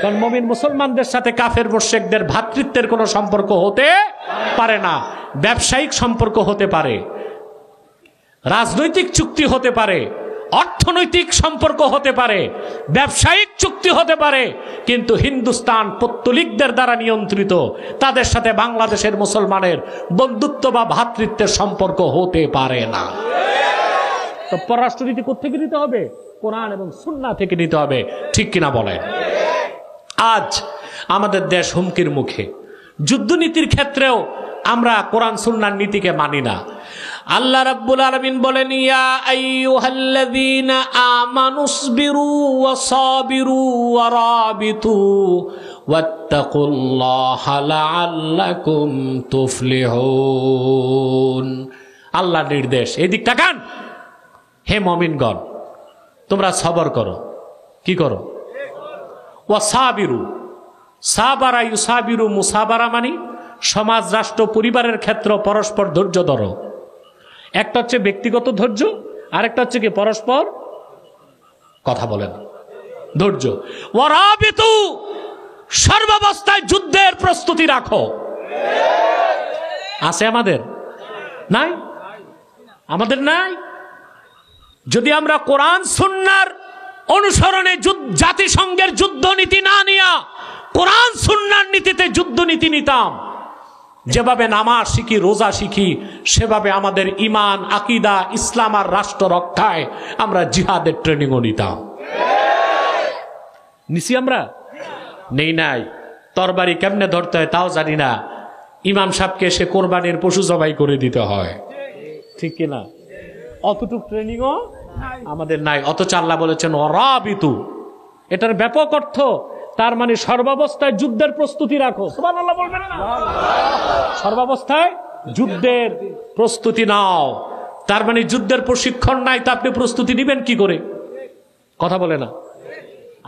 Speaker 1: কারণ মুমিন মুসলমানদের সাথে কাফের মুশরিকদের ভ্রাতৃত্বের কোনো সম্পর্ক হতে পারে না। ব্যবসায়িক সম্পর্ক হতে পারে, রাজনৈতিক চুক্তি হতে পারে, অর্থনৈতিক সম্পর্ক হতে পারে, ব্যবসায়িক চুক্তি হতে পারে, কিন্তু হিন্দুস্তান পৌত্তলিকদের দ্বারা নিয়ন্ত্রিত, তাদের সাথে বাংলাদেশের মুসলমানের বন্ধুত্ব বা ভ্রাতৃত্বের সম্পর্ক হতে পারে না। তো পররাষ্ট্রনীতি কোত্থেকে নিতে হবে? কোরআন এবং সুন্নাহ থেকে নিতে হবে, ঠিক কিনা বলেন? আজ আমাদের দেশ হুমকির মুখে। যুদ্ধনীতির ক্ষেত্রেও আমরা কোরআন সুন্নাহর নীতিকে মানি না। আল্লাহ রাব্বুল আলামিন বলেন, ইয়া আইয়ুহাল্লাযীনা আমানুসবিরু ওয়া সাবিরু ওয়া রাবিতু ওয়াত্তাকুল্লাহা লাআল্লাকুম তুফলিহুন। আল্লাহর নির্দেশ, এদিক তাকান। হে মুমিনগণ, তোমরা সবর করো। কি করো? ওয়া সাবিরু, সাবারা ইউসাবিরু, মুসাবারা মানে সমাজ, রাষ্ট্র, পরিবারের ক্ষেত্রে পরস্পর ধৈর্য ধরো। একটা হচ্ছে ব্যক্তিগত ধৈর্য, আরেকটা হচ্ছে কি পরস্পর কথা বলেন ধৈর্য। ওয়ারাবিতু, সর্বাবস্থায় যুদ্ধের প্রস্তুতি রাখো। আছে আমাদের? নাই? আমাদের নাই। যদি আমরা কোরআন সুন্নাহর অনুসরণে জাতিসংঘের যুদ্ধনীতি না নিয়া কোরআন সুন্নাহর নীতিতে যুদ্ধনীতি নিতাম, যেভাবে নামাজ শিখি, রোজা শিখি, সেভাবে আমাদের ঈমান, আকীদা, ইসলাম আর রাষ্ট্র রক্ষায় আমরা জিহাদের ট্রেনিংও নিতাম। নিছি আমরা? নেই নাই। তরবারি কেমনে ধরতে হয় তাও জানি না। ইমাম সাহেবকে এসে কোরবানির পশু জবাই করে দিতে হয়, ঠিক কিনা? অতটুক ট্রেনিংও আমাদের নাই। অথচ আল্লাহ বলেছেন ওয়ারাবিতু, এটার ব্যাপক অর্থ তার মানে সর্বাবস্থায় যুদ্ধের প্রস্তুতি রাখো। সুবহানাল্লাহ বলবেন না? সর্বাবস্থায় যুদ্ধের প্রস্তুতি নাও। তার মানে যুদ্ধের প্রশিক্ষণ নাই তো আপনি প্রস্তুতি নেবেন কি করে? কথা বলে না।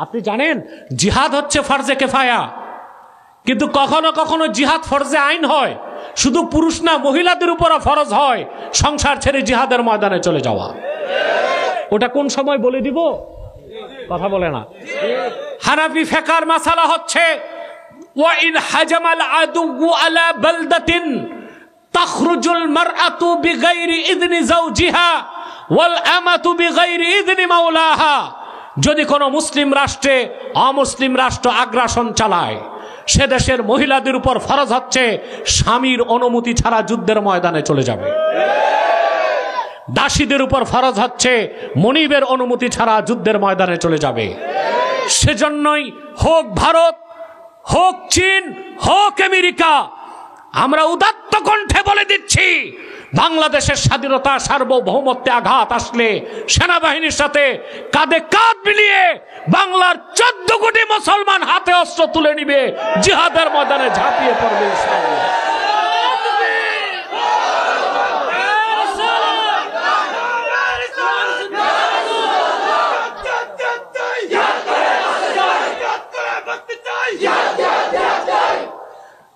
Speaker 1: আপনি জানেন জিহাদ হচ্ছে ফরজে কিফায়া, কিন্তু কখনো কখনো জিহাদ ফরজে আইন হয়। শুধু পুরুষ না, মহিলাদের উপরও ফরজ হয় সংসার ছেড়ে জিহাদের ময়দানে চলে যাওয়া। ওটা কোন সময় বলে দিব? কথা বলে না। হানাফি ফিকহের মাসালা হচ্ছে ওয়া ইন হাজামাল আদু আলা বালদাতিন তাখরুজুল মারআতু বিগাইরি ইযনি যাওজিহা ওয়াল আমাতু বিগাইরি ইযনি মাওলাহা। যদি কোনো মুসলিম রাষ্ট্রে অমুসলিম রাষ্ট্র আগ্রাসন চালায়, সে দেশের মহিলাদের উপর ফরজ হচ্ছে স্বামীর অনুমতি ছাড়া যুদ্ধের ময়দানে চলে যাবে। দাসীদের উপর ফরজ হচ্ছে মনিবের অনুমতি ছাড়া যুদ্ধের ময়দানে চলে যাবে। সেজন্যই হোক ভারত, হোক চীন, হোক আমেরিকা, আমরা উদাত্ত কণ্ঠে বলে দিচ্ছি, বাংলাদেশের স্বাধীনতা সার্বভৌমত্বে আঘাত আসলে সেনাবাহিনীর সাথে কাঁধে কাঁধ মিলিয়ে বাংলার 14 কোটি মুসলমান হাতে অস্ত্র তুলে নিবে, জিহাদের ময়দানে ঝাঁপিয়ে পড়বে ইনশাআল্লাহ।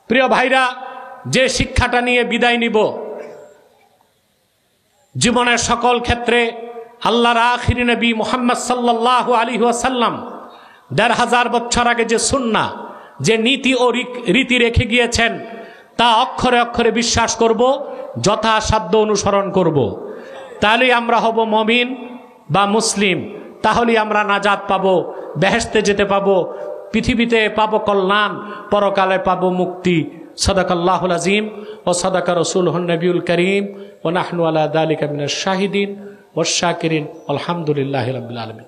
Speaker 1: প্রিয় ভাইরা, যে শিক্ষাটা নিয়ে বিদায় নিব, জীবনের সকল ক্ষেত্রে আল্লাহর আখিরি নবী মুহাম্মদ সাল্লাল্লাহু আলাইহি ওয়াসাল্লাম ১৫০০ বছর আগে যে সুন্নাহ, যে নীতি ও রীতি রেখে গিয়েছেন, তা অক্ষরে অক্ষরে বিশ্বাস করব, যথাসাধ্য অনুসরণ করব। তাহলেই আমরা হব মুমিন বা মুসলিম, তাহলেই আমরা নাজাত পাবো, বেহেশতে যেতে পাবো, পৃথিবীতে পাবো কল্যাণ, পরকালে পাবো মুক্তি। সাদাকাল্লাহুল আযীম ওয়া সাদাকা রাসূলুহুন নবিয়ুল কারীম ওয়া নাহনু আলা যালিকা মিনাশ শাহিদিন ওয়াশ শাকিরিন। আলহামদুলিল্লাহি রাব্বিল আলামিন।